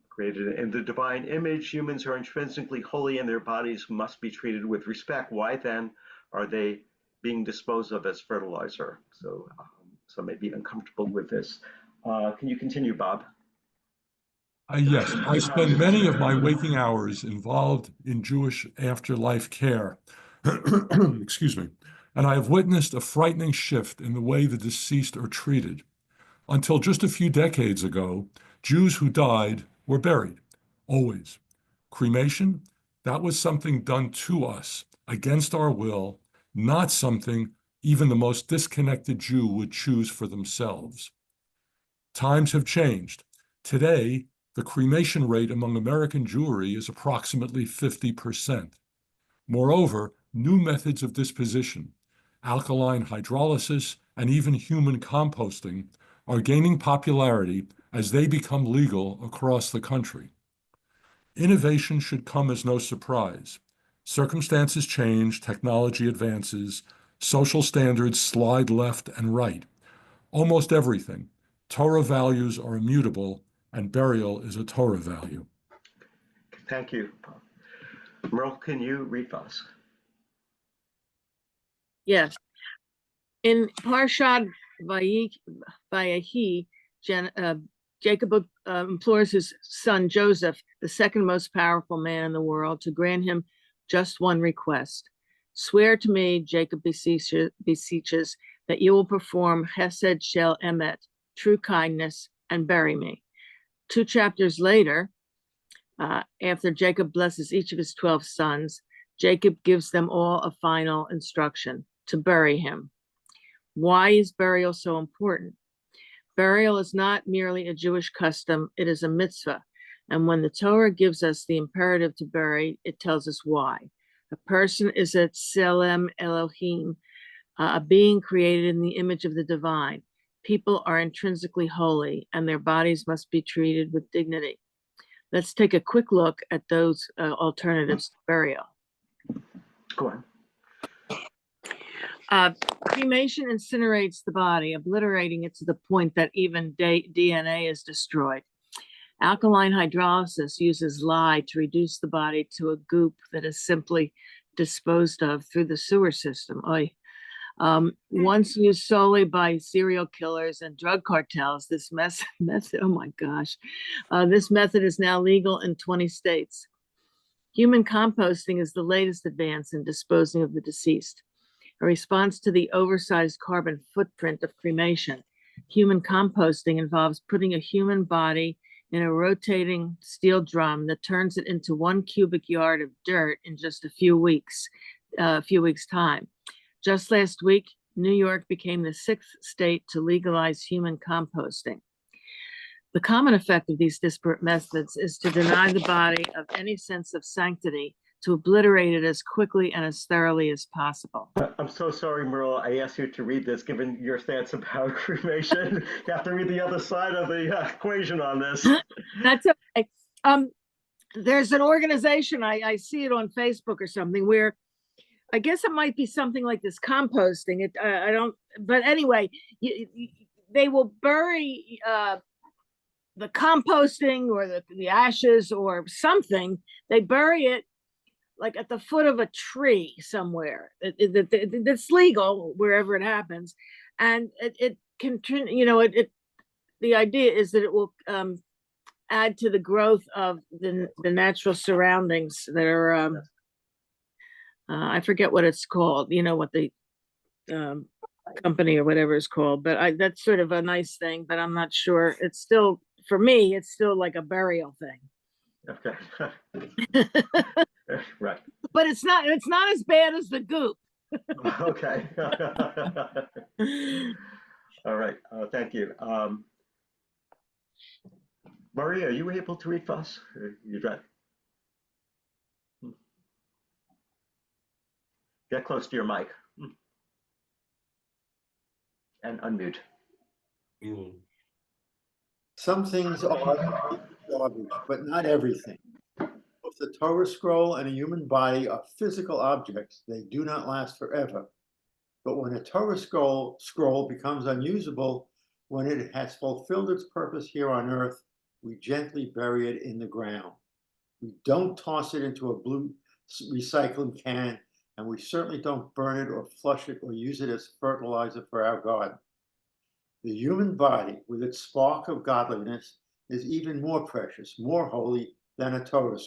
Created in the divine image, humans are intrinsically holy and their bodies must be treated with respect. Why then are they being disposed of as fertilizer? So some may be uncomfortable with this. Can you continue, Bob? Yes, I spend many of my waking hours involved in Jewish afterlife care. Excuse me. And I have witnessed a frightening shift in the way the deceased are treated. Until just a few decades ago, Jews who died were buried, always. Cremation, that was something done to us, against our will, not something even the most disconnected Jew would choose for themselves. Times have changed. Today, The cremation rate among American Jewry is approximately 50%. Moreover, new methods of disposition, alkaline hydrolysis, and even human composting are gaining popularity as they become legal across the country. Innovation should come as no surprise. Circumstances change, technology advances, social standards slide left and right. Almost everything. Torah values are immutable, and burial is a Torah value. Thank you. Merle, can you read for us? Yes. In Parshat Vayehi, Jacob implores his son Joseph, the second most powerful man in the world, to grant him just one request. Swear to me, Jacob beseeches, that you will perform Chesed Shel Emet, true kindness, and bury me. 2 chapters later, after Jacob blesses each of his 12 sons, Jacob gives them all a final instruction to bury him. Why is burial so important? Burial is not merely a Jewish custom, it is a mitzvah. And when the Torah gives us the imperative to bury, it tells us why. A person is a tselem Elohim, a being created in the image of the divine. People are intrinsically holy, and their bodies must be treated with dignity. Let's take a quick look at those alternatives to burial. Go on. Cremation incinerates the body, obliterating it to the point that even DNA is destroyed. Alkaline hydrolysis uses lye to reduce the body to a goop that is simply disposed of through the sewer system. Once used solely by serial killers and drug cartels, this method, oh my gosh, this method is now legal in 20 states. Human composting is the latest advance in disposing of the deceased. A response to the oversized carbon footprint of cremation, human composting involves putting a human body in a rotating steel drum that turns it into 1 cubic yard of dirt in just a few weeks time. Just last week, New York became the 6th state to legalize human composting. The common effect of these disparate methods is to deny the body of any sense of sanctity, to obliterate it as quickly and as thoroughly as possible. I'm so sorry, Merle. I asked you to read this, given your stance about cremation. You have to read the other side of the equation on this. That's okay. There's an organization, I see it on Facebook or something, where I guess it might be something like this composting. I don't, but anyway, they will bury the composting or the ashes or something. They bury it like at the foot of a tree somewhere. It's legal wherever it happens, and it can, the idea is that it will add to the growth of the natural surroundings that are. I forget what it's called. You know what the company or whatever is called, but that's sort of a nice thing. But I'm not sure. It's still, for me, it's still like a burial thing. Okay. Right. But it's not as bad as the goop. Okay. All right. Thank you. Maria, are you able to read for us? You drive. Get close to your mic. And unmute. Some things are garbage, but not everything. Both the Torah scroll and a human body are physical objects. They do not last forever. But when a Torah scroll becomes unusable, when it has fulfilled its purpose here on earth, we gently bury it in the ground. We don't toss it into a blue recycling can, and we certainly don't burn it or flush it or use it as fertilizer for our garden. The human body, with its spark of godliness, is even more precious, more holy than a Torah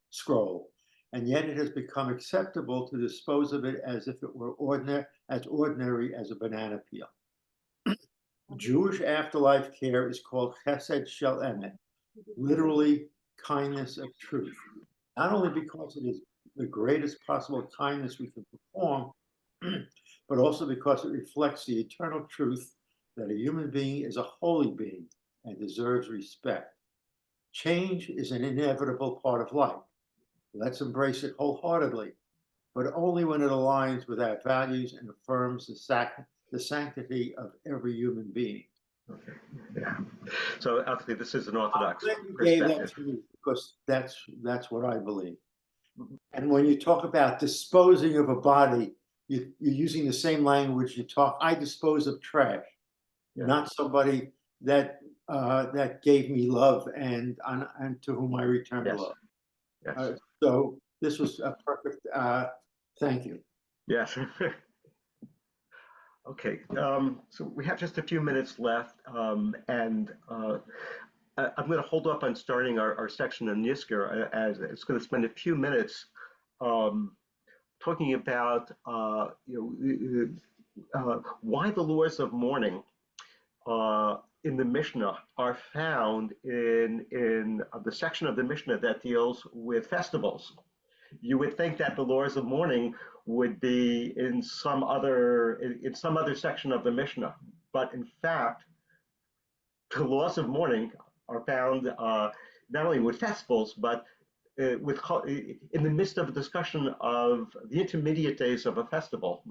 scroll, and yet it has become acceptable to dispose of it as if it were ordinary as a banana peel. Jewish afterlife care is called Chesed Shel Emet, literally kindness of truth, not only because it is the greatest possible kindness we can perform, but also because it reflects the eternal truth that a human being is a holy being and deserves respect. Change is an inevitable part of life. Let's embrace it wholeheartedly, but only when it aligns with our values and affirms the sanctity of every human being. Okay. Yeah. So obviously, this is an Orthodox You gave that perspective. to me because that's what I believe. And when you talk about disposing of a body, you're using the same language you talk. I dispose of trash, not somebody that that gave me love and to whom I return love. Yes. So this was a perfect. Thank you. Yes. Okay. So we have just a few minutes left, and I'm going to hold up on starting our section on Yizkor, as it's going to spend a few minutes talking about why the laws of mourning in the Mishnah are found in the section of the Mishnah that deals with festivals. You would think that the laws of mourning would be in some other section of the Mishnah, but in fact, the laws of mourning are found not only with festivals, but in the midst of a discussion of the intermediate days of a festival,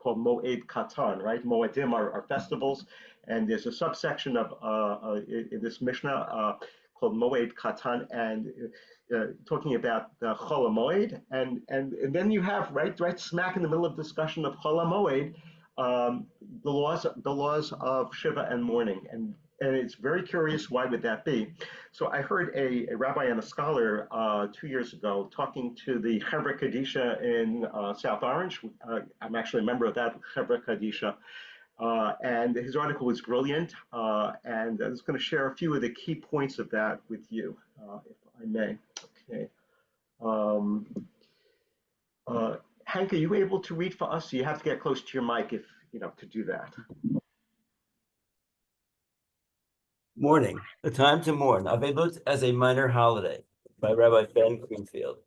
called Moed Katan, right? Moedim are festivals, and there's a subsection of in this Mishnah called Moed Katan, and talking about the Chol HaMoed, and then you have right smack in the middle of discussion of Chol HaMoed, the laws of Shiva and mourning, and it's very curious, why would that be? So I heard a rabbi and a scholar 2 years ago talking to the Chevra Kadisha in South Orange. I'm actually a member of that Chevra Kadisha. And his article was brilliant. And I was going to share a few of the key points of that with you, if I may. Okay. Hank, are you able to read for us? You have to get close to your mic if, to do that. Mourning, a time to mourn, Avelut as a minor holiday, by Rabbi Ben Greenfield.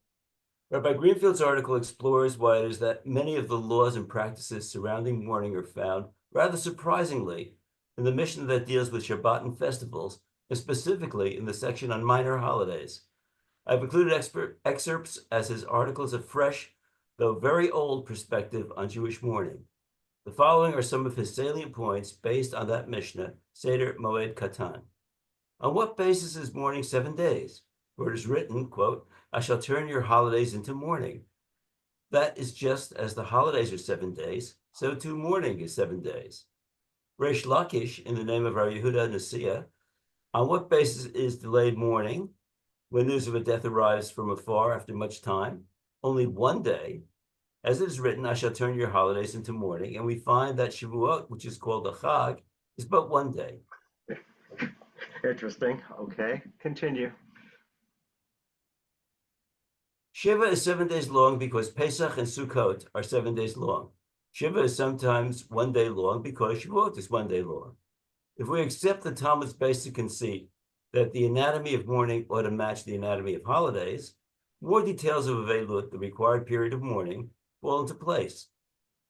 Rabbi Greenfield's article explores why it is that many of the laws and practices surrounding mourning are found, rather surprisingly, in the Mishnah that deals with Shabbat and festivals, and specifically in the section on minor holidays. I've included excerpts as his article is a fresh, though very old, perspective on Jewish mourning. The following are some of his salient points based on that Mishnah, Seder Moed Katan. On what basis is mourning 7 days? Where it is written, quote, I shall turn your holidays into mourning. That is just as the holidays are 7 days, so too mourning is 7 days. Reish Lakish, in the name of our Yehuda Nasiya, on what basis is delayed mourning when news of a death arrives from afar after much time? Only 1 day. As it is written, I shall turn your holidays into mourning, and we find that Shavuot, which is called a Chag, is but 1 day. Interesting. Okay, continue. Shiva is 7 days long because Pesach and Sukkot are 7 days long. Shiva is sometimes 1 day long because Shavuot is 1 day long. If we accept the Talmud's basic conceit that the anatomy of mourning ought to match the anatomy of holidays, more details of Avelut, the required period of mourning, fall into place.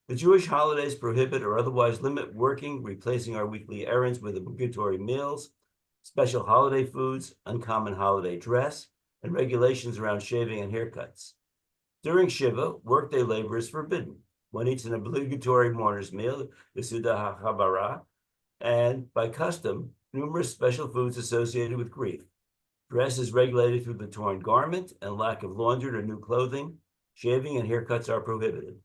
The Jewish holidays prohibit or otherwise limit working, replacing our weekly errands with obligatory meals, special holiday foods, uncommon holiday dress, and regulations around shaving and haircuts. During Shiva, workday labor is forbidden. One eats an obligatory mourner's meal, the Suda HaChabara, and by custom, numerous special foods associated with grief. Dress is regulated through the torn garment and lack of laundered or new clothing. Shaving and haircuts are prohibited.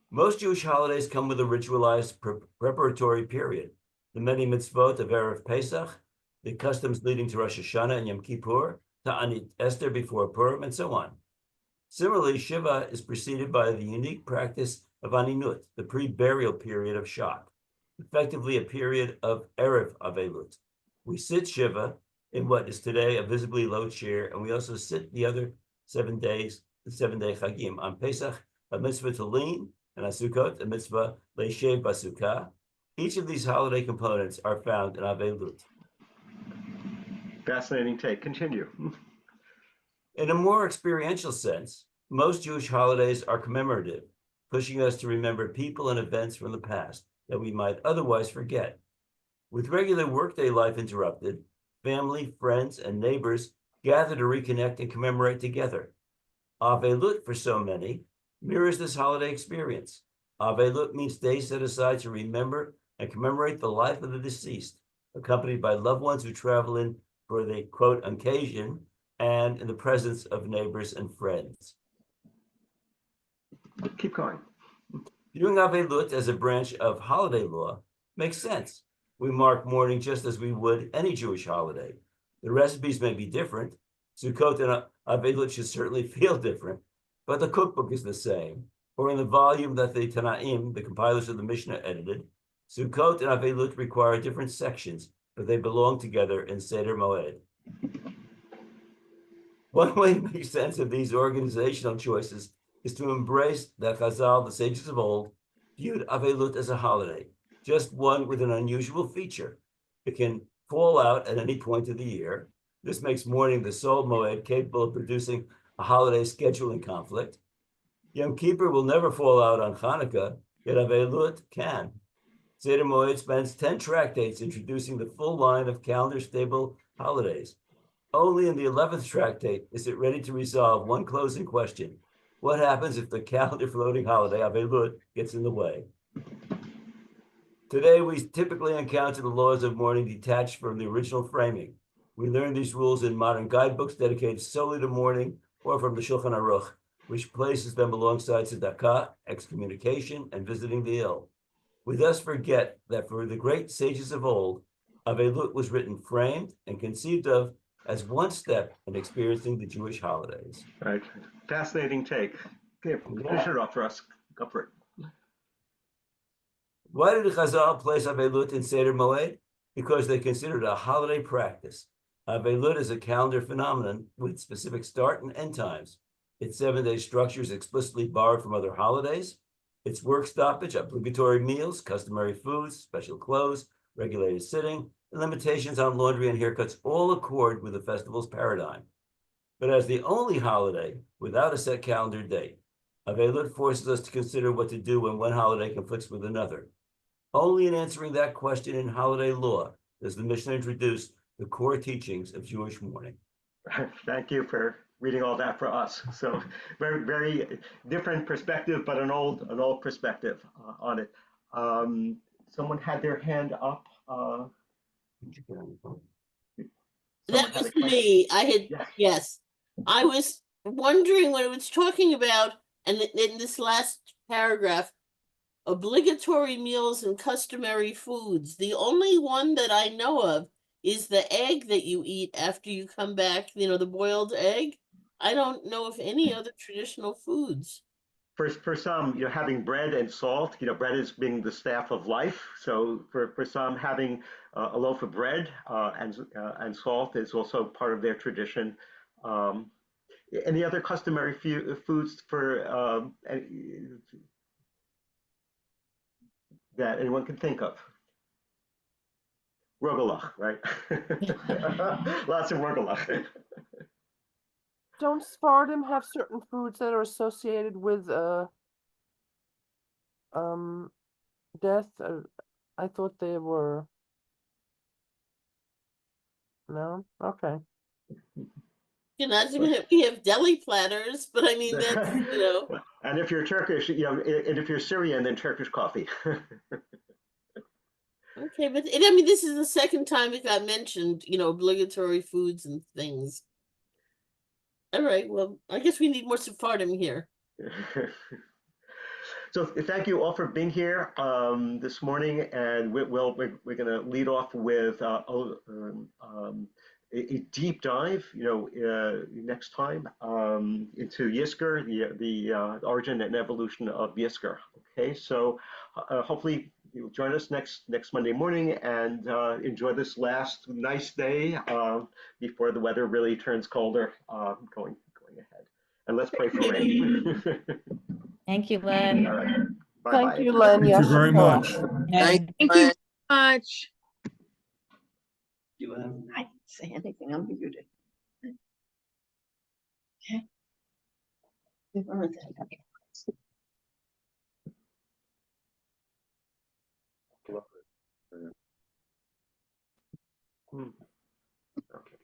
Most Jewish holidays come with a ritualized preparatory period. The many mitzvot of Erev Pesach, the customs leading to Rosh Hashanah and Yom Kippur, Ta'anit Esther before Purim, and so on. Similarly, Shiva is preceded by the unique practice of Aninut, the pre-burial period of shock, effectively a period of Erev Avelut. We sit Shiva in what is today a visibly low chair, and we also sit the other 7 days, the 7-day Chagim. On Pesach, a mitzvah to lean, and on Sukkot, a mitzvah leishev basukah. Each of these holiday components are found in Avelut. Fascinating take. Continue. In a more experiential sense, most Jewish holidays are commemorative, pushing us to remember people and events from the past that we might otherwise forget. With regular workday life interrupted, family, friends, and neighbors gather to reconnect and commemorate together. Avelut, for so many, mirrors this holiday experience. Avelut means days set aside to remember and commemorate the life of the deceased, accompanied by loved ones who travel in for the quote occasion and in the presence of neighbors and friends. Keep going. Viewing Avelut as a branch of holiday law makes sense. We mark mourning just as we would any Jewish holiday. The recipes may be different. Sukkot and Avelut should certainly feel different, but the cookbook is the same. Or in the volume that the Tanaim, the compilers of the Mishnah, edited, Sukkot and Avelut require different sections, but they belong together in Seder Moed. One way to make sense of these organizational choices is to embrace that Chazal, the sages of old, viewed Avelut as a holiday, just one with an unusual feature. It can fall out at any point of the year. This makes mourning the sole Moed capable of producing a holiday scheduling conflict. Yom Kippur will never fall out on Hanukkah, yet Avelut can. Seder Moed spends 10 tractates introducing the full line of calendar-stable holidays. Only in the 11th tractate is it ready to resolve one closing question. What happens if the calendar floating holiday, Avelut, gets in the way? Today, we typically encounter the laws of mourning detached from the original framing. We learn these rules in modern guidebooks dedicated solely to mourning or from the Shulchan Aruch, which places them alongside tzedakah, excommunication, and visiting the ill. We thus forget that for the great sages of old, Avelut was written, framed, and conceived of as one step in experiencing the Jewish holidays. Right. Fascinating take. Okay, finish it off for us. Go for it. Why did the Chazal place Avelut in Seder Moed? Because they considered it a holiday practice. Avelut is a calendar phenomenon with specific start and end times. Its 7-day structure is explicitly borrowed from other holidays. Its work stoppage, obligatory meals, customary foods, special clothes, regulated sitting, and limitations on laundry and haircuts all accord with the festival's paradigm. But as the only holiday without a set calendar date, Avelut forces us to consider what to do when one holiday conflicts with another. Only in answering that question in holiday law does the Mishnah introduce the core teachings of Jewish mourning. Thank you for reading all that for us. So very, very different perspective, but an old perspective on it. Someone had their hand up. That was me. Yes. I was wondering when it was talking about, and in this last paragraph, obligatory meals and customary foods. The only one that I know of is the egg that you eat after you come back, the boiled egg. I don't know of any other traditional foods. For some, having bread and salt, bread is being the staff of life. So for some, having a loaf of bread and salt is also part of their tradition. Any other customary foods for that anyone can think of? Rogalach, right? Lots of rogalach. Don't Spartan have certain foods that are associated with death? I thought they were. No? Okay. We have deli platters, but I mean that's And if you're Turkish, and if you're Syrian, then Turkish coffee. Okay, but I mean this is the second time it got mentioned, obligatory foods and things. All right, well, I guess we need more Sephardim here. So thank you all for being here this morning, and we're going to lead off with a deep dive, next time into Yizkor, the origin and evolution of Yizkor. Okay, so hopefully you'll join us next Monday morning and enjoy this last nice day before the weather really turns colder going ahead. And let's pray for rain. Thank you, Len. All right. Bye-bye. Thank you, Len. Thank you very much. Thank Thank you much. I didn't say anything, I'm muted. Okay. Okay.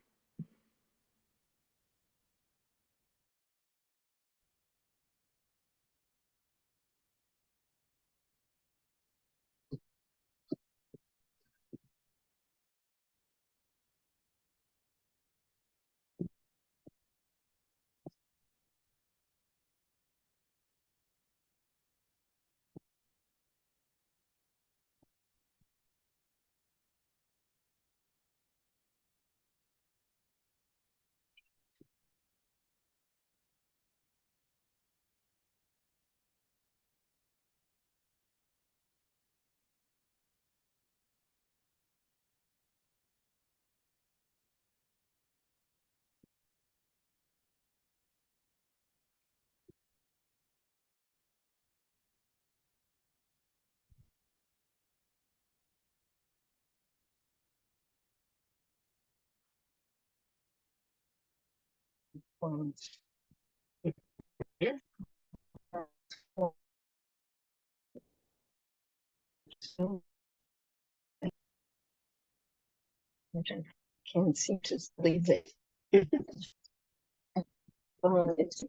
Can't seem to leave it. It's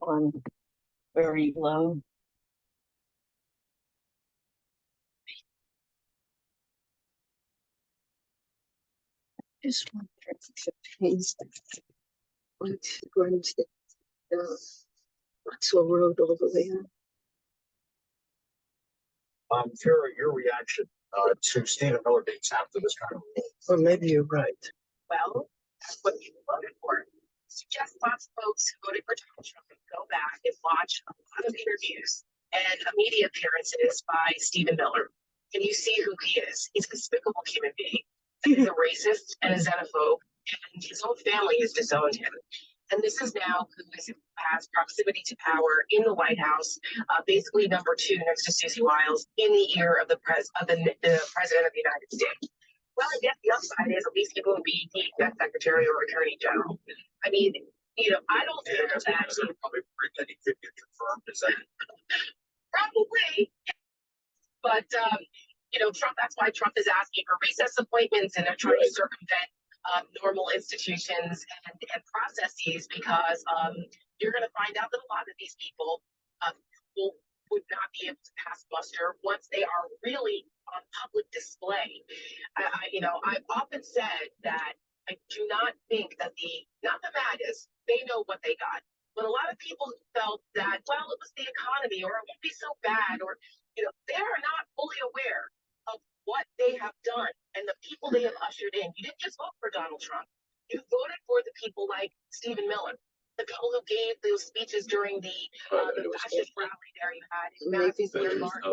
on very low. Just wonder if he's going to Maxwell Road over there. Farrah, your reaction to Stephen Miller being tapped to this kind of role? Or maybe you're right. Well, that's what people voted for. Suggest lots of folks who voted for Donald Trump go back and watch a lot of interviews and media appearances by Stephen Miller. And you see who he is. He's a despicable human being. He's a racist and a xenophobe, and his whole family has disowned him. And this is now who has proximity to power in the White House, basically number 2 next to Susie Wiles in the ear of the president of the United States. Well, I guess the upside is at least he won't be the exec secretary or attorney general. I mean, I don't think that probably he could get confirmed. Is that probably, but Trump. That's why Trump is asking for recess appointments, and they're trying to circumvent normal institutions and processes because you're going to find out that a lot of these people would not be able to pass muster once they are really on public display. I've often said that I do not think that not the MAGAs, they know what they got. But a lot of people felt that, well, it was the economy or it won't be so bad or, they are not fully aware of what they have done and the people they have ushered in. You didn't just vote for Donald Trump. You voted for the people like Stephen Miller, the people who gave those speeches during the fascist rally there you had in Madison Square Garden.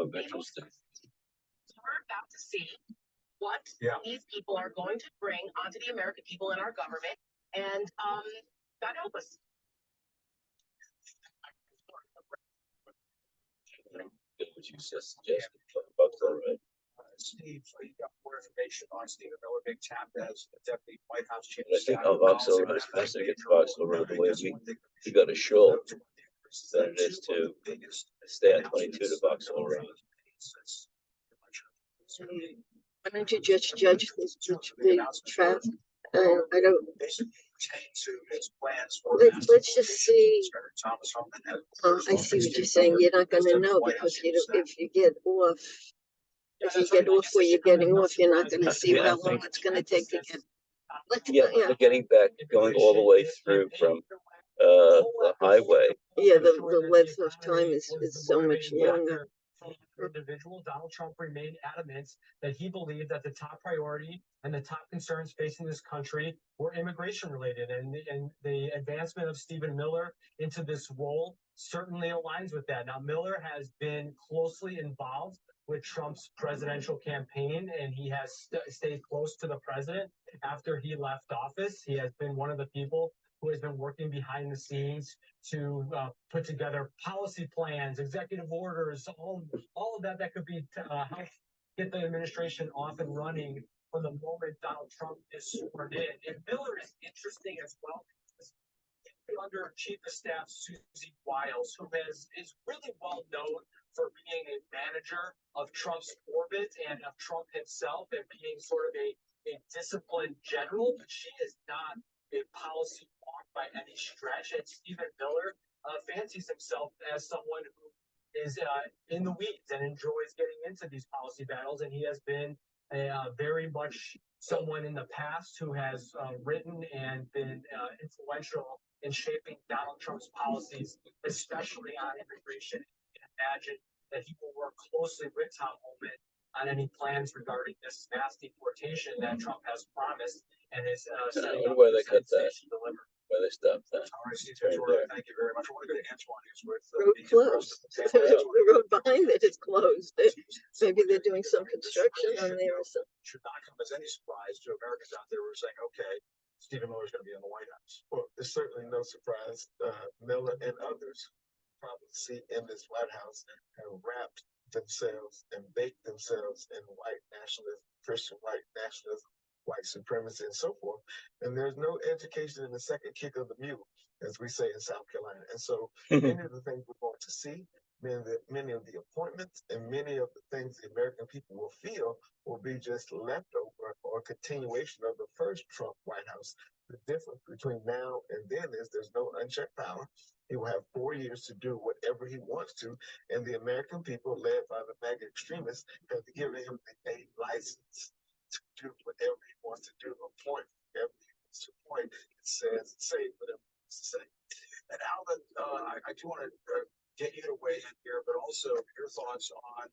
So we're about to see what these people are going to bring onto the American people in our government, and God help us. What you just suggested about the Steve, so you got more information on Stephen Miller being tapped as the deputy White House chief. I think on Vauxhall Road, it's best to get to Vauxhall Road the way we got a show than it is to stay at 22 to Vauxhall Road. Why don't you just judge the traffic? I don't. Let's just see. I see what you're saying. You're not going to know because if you get off where you're getting off, you're not going to see how long it's going to take to get. But getting back, going all the way through from the highway. Yeah, the length of time is so much longer. Individual, Donald Trump remained adamant that he believed that the top priority and the top concerns facing this country were immigration related, and the advancement of Stephen Miller into this role certainly aligns with that. Now, Miller has been closely involved with Trump's presidential campaign, and he has stayed close to the president after he left office. He has been one of the people who has been working behind the scenes to put together policy plans, executive orders, all of that could be help get the administration off and running from the moment Donald Trump is sworn in. And Miller is interesting as well because under Chief of Staff Susie Wiles, who is really well known for being a manager of Trump's orbit and of Trump himself and being sort of a disciplined general, but she is not a policy walk by any stretch. And Stephen Miller fancies himself as someone who is in the weeds and enjoys getting into these policy battles. And he has been very much someone in the past who has written and been influential in shaping Donald Trump's policies, especially on immigration. You can imagine that he will work closely with Tom Homan on any plans regarding this mass deportation that Trump has promised and is setting up Where they cut that, deliver. where they stopped that. All right, Steve, thank you very much. I want to go to Antoine, who's with Road closed. The road behind it is closed. Maybe they're doing some construction on there or something. Should not come as any surprise to Americans out there who are saying, okay, Stephen Miller's going to be in the White House. Well, it's certainly no surprise. Miller and others probably see in this White House have wrapped themselves and baked themselves in white nationalism, Christian white nationalism, white supremacy, and so forth. And there's no education in the second kick of the mule, as we say in South Carolina. And so many of the things we're going to see, many of the appointments and many of the things the American people will feel will be just leftover or continuation of the first Trump White House. The difference between now and then is there's no unchecked power. He will have 4 years to do whatever he wants to, and the American people, led by the MAGA extremists, have given him a license to do whatever he wants to do, appoint whatever he wants to appoint. It says, say whatever he wants to say. And Alvin, I do want to get you to weigh in here, but also your thoughts on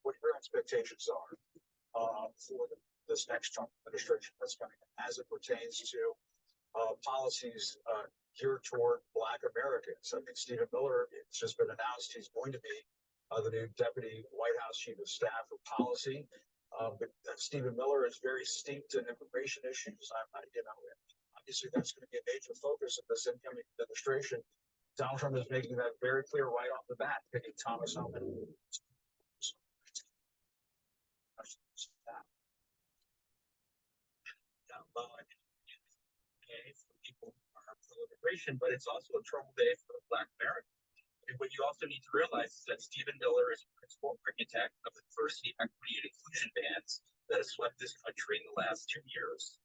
what your expectations are for this next Trump administration that's coming as it pertains to policies geared toward Black Americans. I think Stephen Miller, it's just been announced he's going to be the new Deputy White House Chief of Staff for Policy. But Stephen Miller is very steeped in immigration issues. Obviously that's going to be a major focus of this incoming administration. Donald Trump is making that very clear right off the bat, picking Thomas Homan. For people who are pro immigration, but it's also a troubled day for Black Americans. And what you also need to realize is that Stephen Miller is a principal architect of the diversity, equity, and inclusion bans that have swept this country in the last 2 years.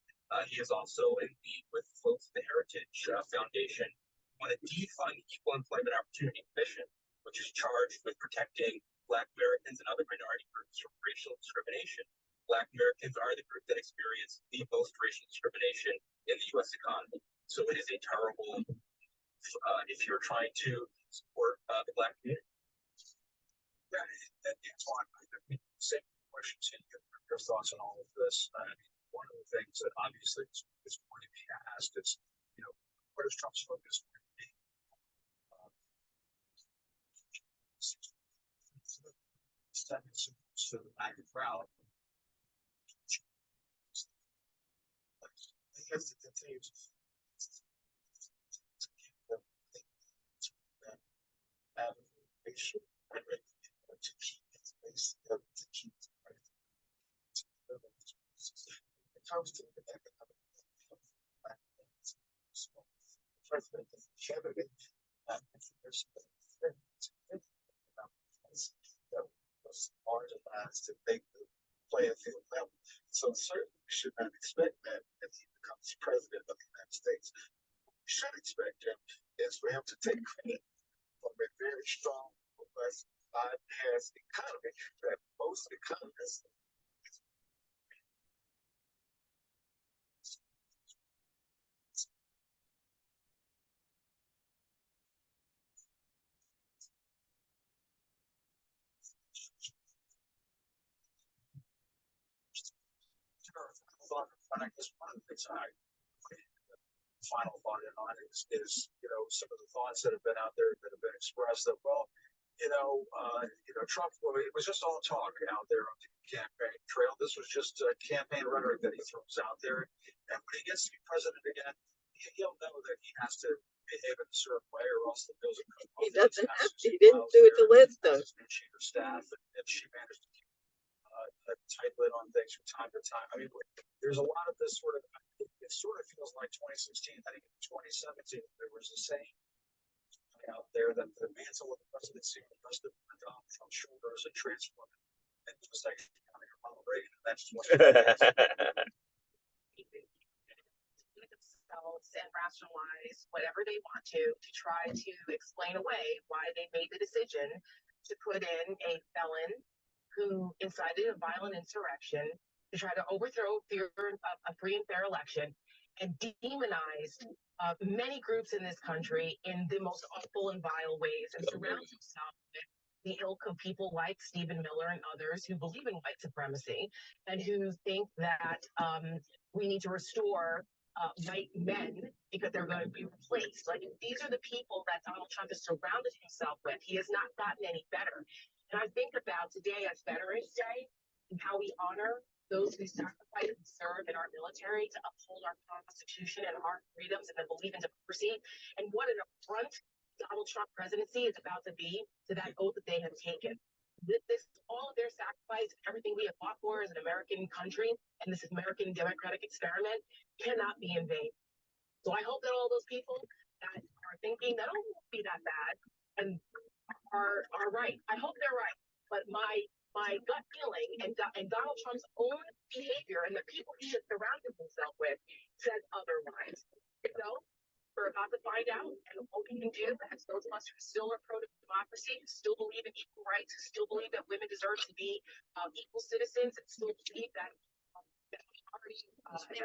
He is also in lead with folks at the Heritage Foundation, who want to defund the Equal Employment Opportunity Commission, which is charged with protecting Black Americans and other minority groups from racial discrimination. Black Americans are the group that experience the most racial discrimination in the U.S. economy. So it is a terrible if you're trying to support the Black community. Yeah, and Antoine, same question to you. Your thoughts on all of this? One of the things that obviously is going to be asked is, what is Trump's focus going to be? To the MAGA crowd. He has to continue to keep them out of racial rhetoric, to keep his base, to keep in terms of the economic president of Canada, that was marginalized to make the playing field level. So certainly we should not expect that if he becomes president of the United States. What we should expect him is for him to take credit from a very strong, robust, bypass economy that most economists I guess one of the things final thought in on is some of the thoughts that have been out there that have been expressed that Trump, it was just all talk out there on the campaign trail. This was just campaign rhetoric that he throws out there, and when he gets to be president again, he'll know that he has to behave in a certain way or else the bills are cut off. He doesn't have to. He didn't do it to Liz though. Chief of staff, and she managed to keep a tight lid on things from time to time. I mean, there's a lot of this sort of, it sort of feels like 2016. I think in 2017, there was the same out there that the mantle of the presidency rested on Donald Trump's shoulders and transformed it into a section of Ronald Reagan. And that's what and rationalize whatever they want to try to explain away why they made the decision to put in a felon who incited a violent insurrection to try to overthrow a free and fair election, and demonized many groups in this country in the most awful and vile ways, and surrounds himself with the ilk of people like Stephen Miller and others who believe in white supremacy and who think that we need to restore white men because they're going to be replaced. Like, these are the people that Donald Trump has surrounded himself with. He has not gotten any better. And I think about today as Veterans Day and how we honor those who sacrifice and serve in our military to uphold our Constitution and our freedoms and to believe in democracy. And what an affront Donald Trump presidency is about to be to that oath that they have taken. This all of their sacrifice, everything we have fought for as an American country and this American democratic experiment cannot be in vain. So I hope that all those people that are thinking that, oh, it won't be that bad, and are right. I hope they're right. But my gut feeling and Donald Trump's own behavior and the people he has surrounded himself with says otherwise. So we're about to find out, and what we can do as those of us who still are pro-democracy, who still believe in equal rights, who still believe that women deserve to be equal citizens, and still believe that we already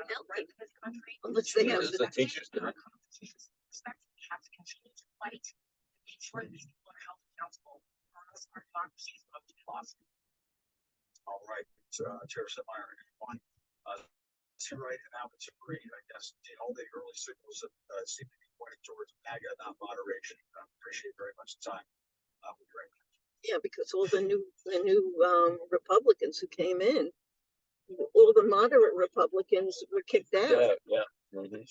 have rights in this country. Unless they have the teachers do. Our Constitution's respect, we have to continue to fight to make sure that these people are held accountable, or else our democracy is going to be lost. All right, Chair Meyer, everyone. To right and now to agree, I guess all the early signals that seem to be pointing towards MAGA, not moderation. I appreciate very much the time. We'll be right back. Yeah, because all the new Republicans who came in, all the moderate Republicans were kicked out. Yeah. Mm-hmm.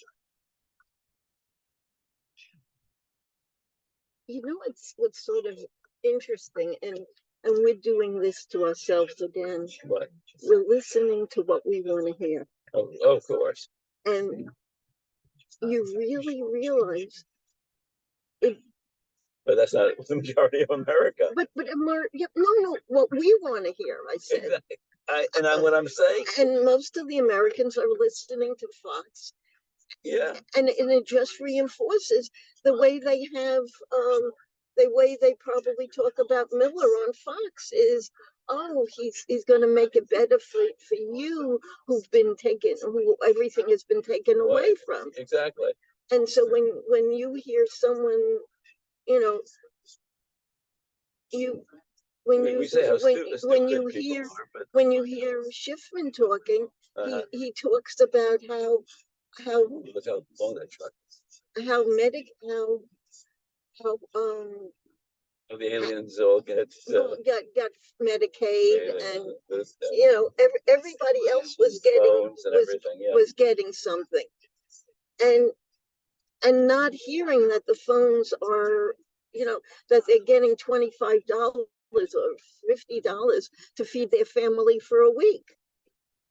You know, what's sort of interesting, and we're doing this to ourselves again. What? We're listening to what we want to hear. Oh, of course. And you really realize it. But that's not the majority of America. But no, what we want to hear, I said. Exactly. What I'm saying. And most of the Americans are listening to Fox. Yeah. And it just reinforces the way they have, the way they probably talk about Miller on Fox is, oh, he's going to make it better for you who everything has been taken away from. Exactly. And so when you hear someone, when you hear Schiffman talking, he talks about how look how long that truck is. How the aliens all get Medicaid, and everybody else was getting something, and not hearing that the phones are, that they're getting $25 or $50 to feed their family for a week.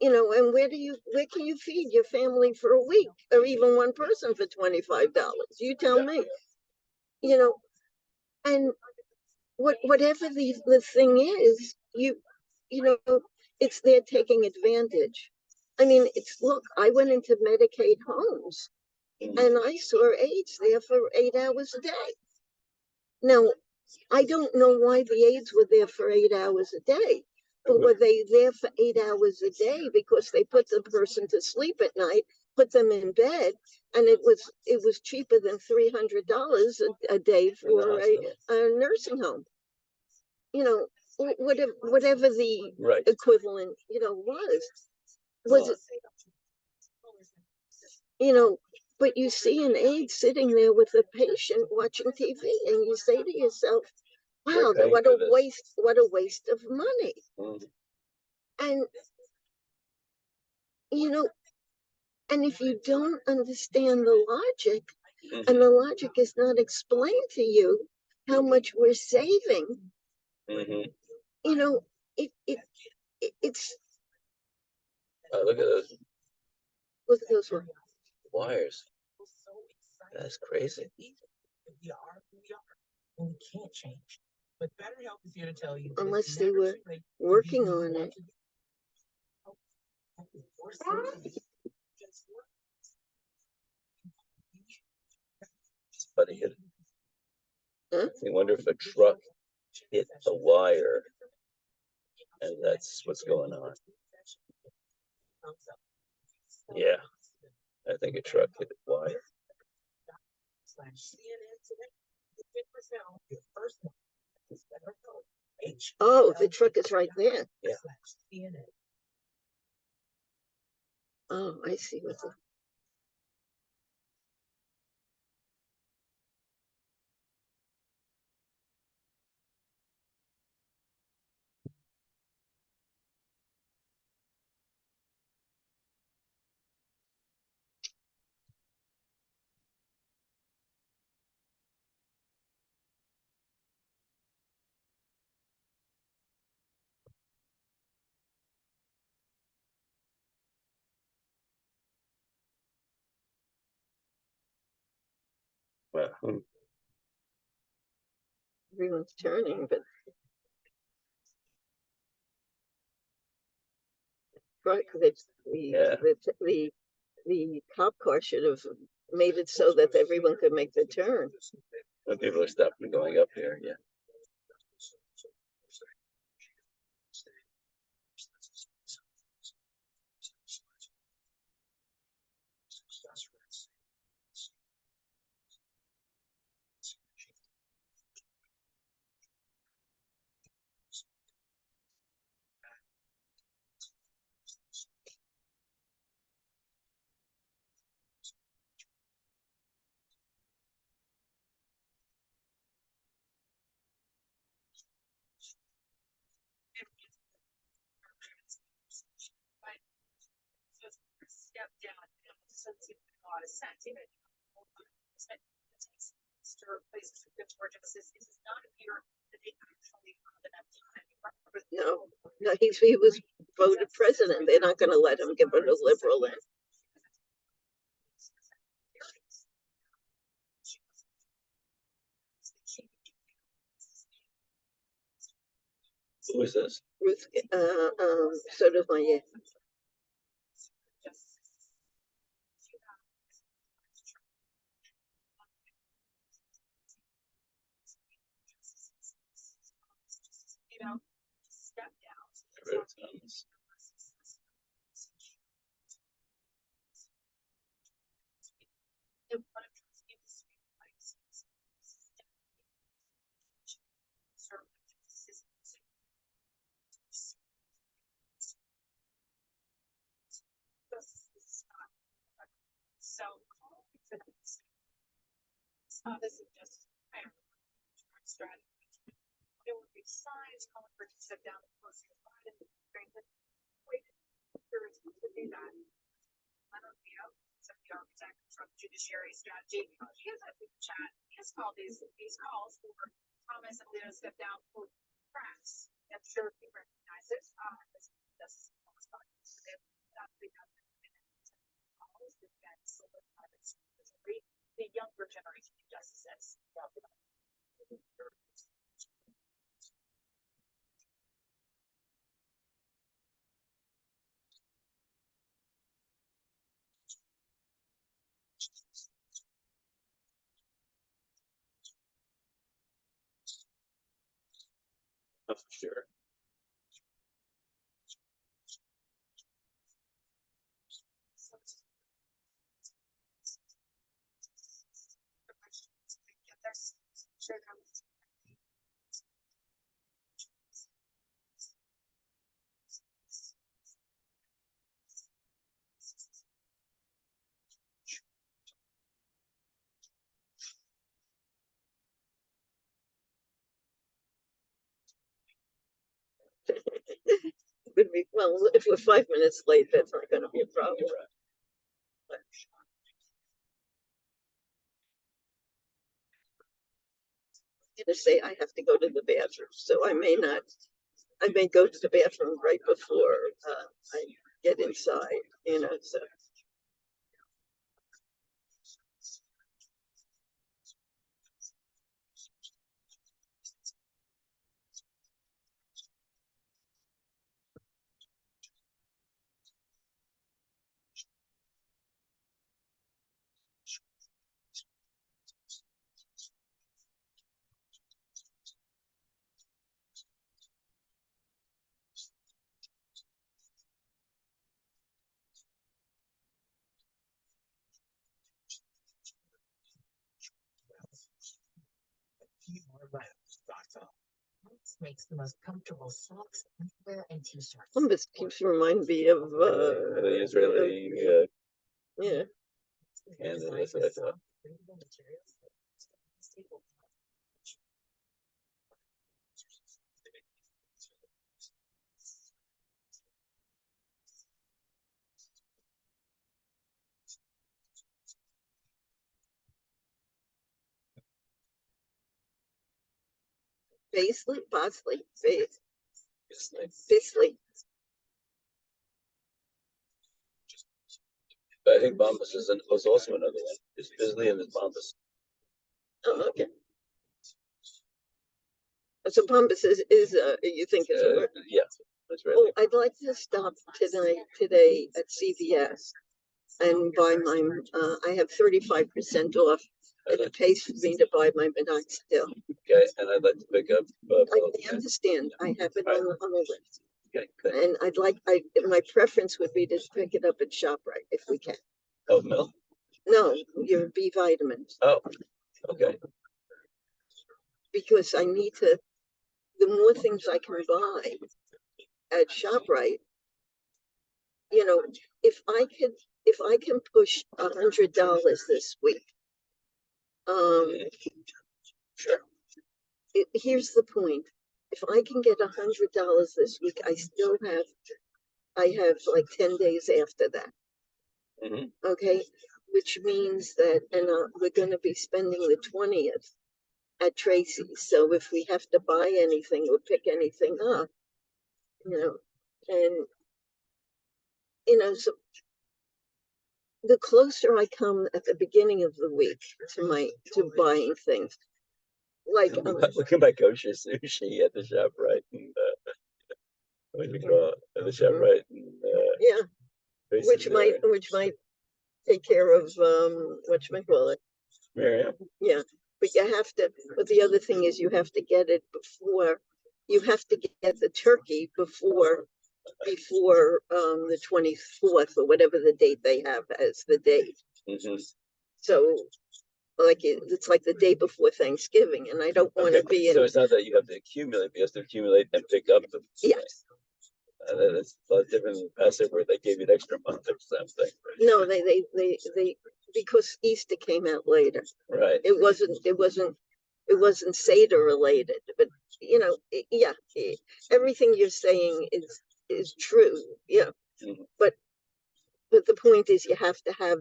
And where can you feed your family for a week, or even one person for $25? You tell me. And whatever the thing is, it's they're taking advantage. I mean, look, I went into Medicaid homes, and I saw aides there for 8 hours a day. Now, I don't know why the aides were there for 8 hours a day. But were they there for 8 hours a day because they put the person to sleep at night, put them in bed, and it was cheaper than $300 a day for a nursing home? Whatever the equivalent, was it, but you see an aide sitting there with a patient watching TV, and you say to yourself, wow, what a waste of money. And and if you don't understand the logic, and the logic is not explained to you how much we're saving, it's look at those wires. That's crazy. We are who we are, and we can't change. But BetterHelp is here to tell you, unless they were working on it. somebody hit. Huh? I wonder if a truck hit a wire, and that's what's going on. Yeah, I think a truck hit a wire. Oh, the truck is right there. Yeah. Oh, I see what the. Well, Everyone's turning, but right, Yeah. the cop car should have made it so that everyone could make the turn. when people are stopping going up here, yeah. Step down, doesn't seem to make a lot of sense. Even places for good justice, it does not appear that they actually have enough time. No, he was voted president. They're not going to let him give it a liberal in. Who is this? Ruth, sort of my. Step down. So, this is just strategy. There would be signs calling for to step down the close to Biden. Wait, there is to do that. I don't know, some of the architect from judiciary strategy. He has a big chat. He has called these calls for Thomas and Leo to step down for cracks. I'm sure he recognizes this the younger generation of justices. That's for sure. Would be, well, if we're 5 minutes late, that's not going to be a problem. I'm going to say I have to go to the bathroom, so I may go to the bathroom right before I get inside, so. makes the most comfortable socks, underwear, and t-shirts. This keeps reminding me of the Israeli, yeah. and Bosley, But I think Bombas was also another one. It's Bisley and it's Bombas. Oh, okay. So Bombas is you think is a word? Yeah, that's right. Oh, I'd like to stop today at CVS and buy my. I have 35% off. It pays for me to buy my minoxidil. Okay, and I'd like to pick up. I understand. I have it on the list. Okay, good. And my preference would be to pick it up at ShopRite if we can. Oh, milk? No, your B vitamins. Oh, okay. Because I need to, the more things I can buy at ShopRite, you know, if I can push $100 this week, sure. Here's the point. If I can get $100 this week, I have like 10 days after that. Mm-hmm. Okay, which means that, and we're going to be spending the 20th at Tracy's. So if we have to buy anything or pick anything up, and so the closer I come at the beginning of the week to buying things, like we can buy kosher sushi at the ShopRite, and at the ShopRite, yeah, which might take care of whatchamacallit. Miriam. Yeah, but you have to. But the other thing is, you have to get it before. You have to get the turkey before the 24th or whatever the date they have as the date. Mm-hmm. So, like it's like the day before Thanksgiving, and I don't want to be in. So it's not that you have to accumulate; you have to accumulate and pick up the. Yes. That's a lot different than Passover. They gave you an extra month or something. No, they because Easter came out later. Right. It wasn't Seder related, but yeah, everything you're saying is true. Yeah, mm-hmm. but the point is, you have to have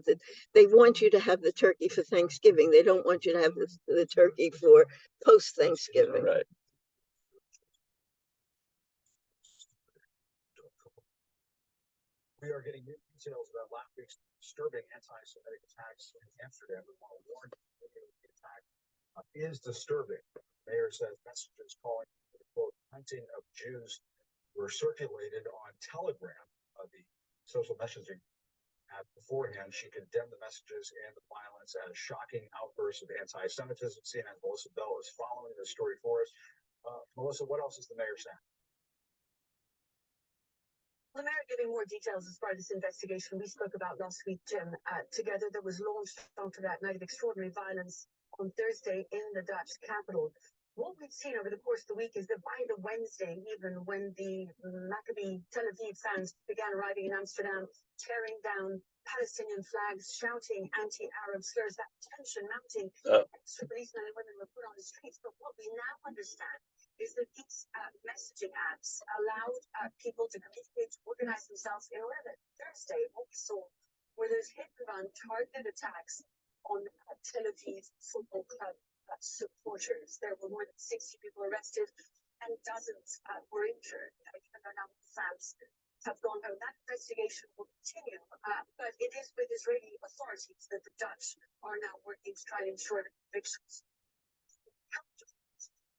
they want you to have the turkey for Thanksgiving. They don't want you to have the turkey for post Thanksgiving. Right. We are getting new details about last week's disturbing anti-Semitic attacks in Amsterdam. We want to warn you that the attack is disturbing. The mayor says messages calling for the quote hunting of Jews were circulated on Telegram, the social messaging app. Beforehand, she condemned the messages and the violence as shocking outbursts of anti-Semitism. CNN's Melissa Bell is following this story for us. Melissa, what else is the mayor saying? The mayor giving more details as part of this investigation we spoke about last week, Jim. Together that was launched after that night of extraordinary violence on Thursday in the Dutch capital. What we've seen over the course of the week is that by the Wednesday, even when the Maccabi Tel Aviv fans began arriving in Amsterdam, tearing down Palestinian flags, shouting anti-Arab slurs, that tension mounting, extra policemen and women were put on the streets. But what we now understand is that these messaging apps allowed people to communicate, to organize themselves in a way that Thursday, what we saw were those hit and run targeted attacks on Tel Aviv football club supporters. There were more than 60 people arrested and dozens were injured. Even though now the fans have gone home. That investigation will continue, but it is with Israeli authorities that the Dutch are now working to try and ensure that convictions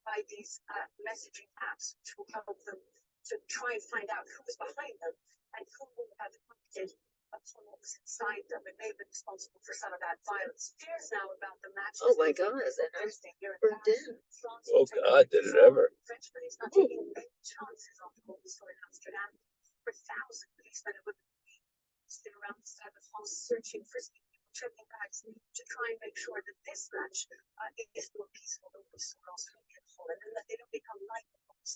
by these messaging apps to help them to try and find out who was behind them and who had connected to what was inside them and may have been responsible for some of that violence. Fears now about the matches. Oh my God, Thursday here in France. Oh God, did it ever? French police not taking any chances on the whole story in Amsterdam. For thousands of policemen and women sitting around the side of France searching for checking bags to try and make sure that this match is more peaceful than we saw last week, and that they don't become like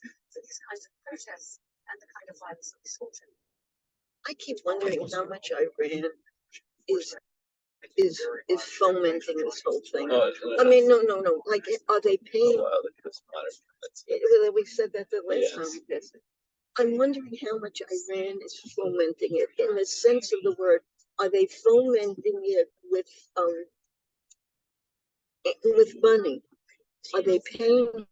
for these kinds of protests and the kind of violence that we saw. I keep wondering how much Iran is fomenting this whole thing. I mean, no. Like, are they paying? We said that the last time we did. I'm wondering how much Iran is fomenting it in the sense of the word. Are they fomenting it with money? Are they paying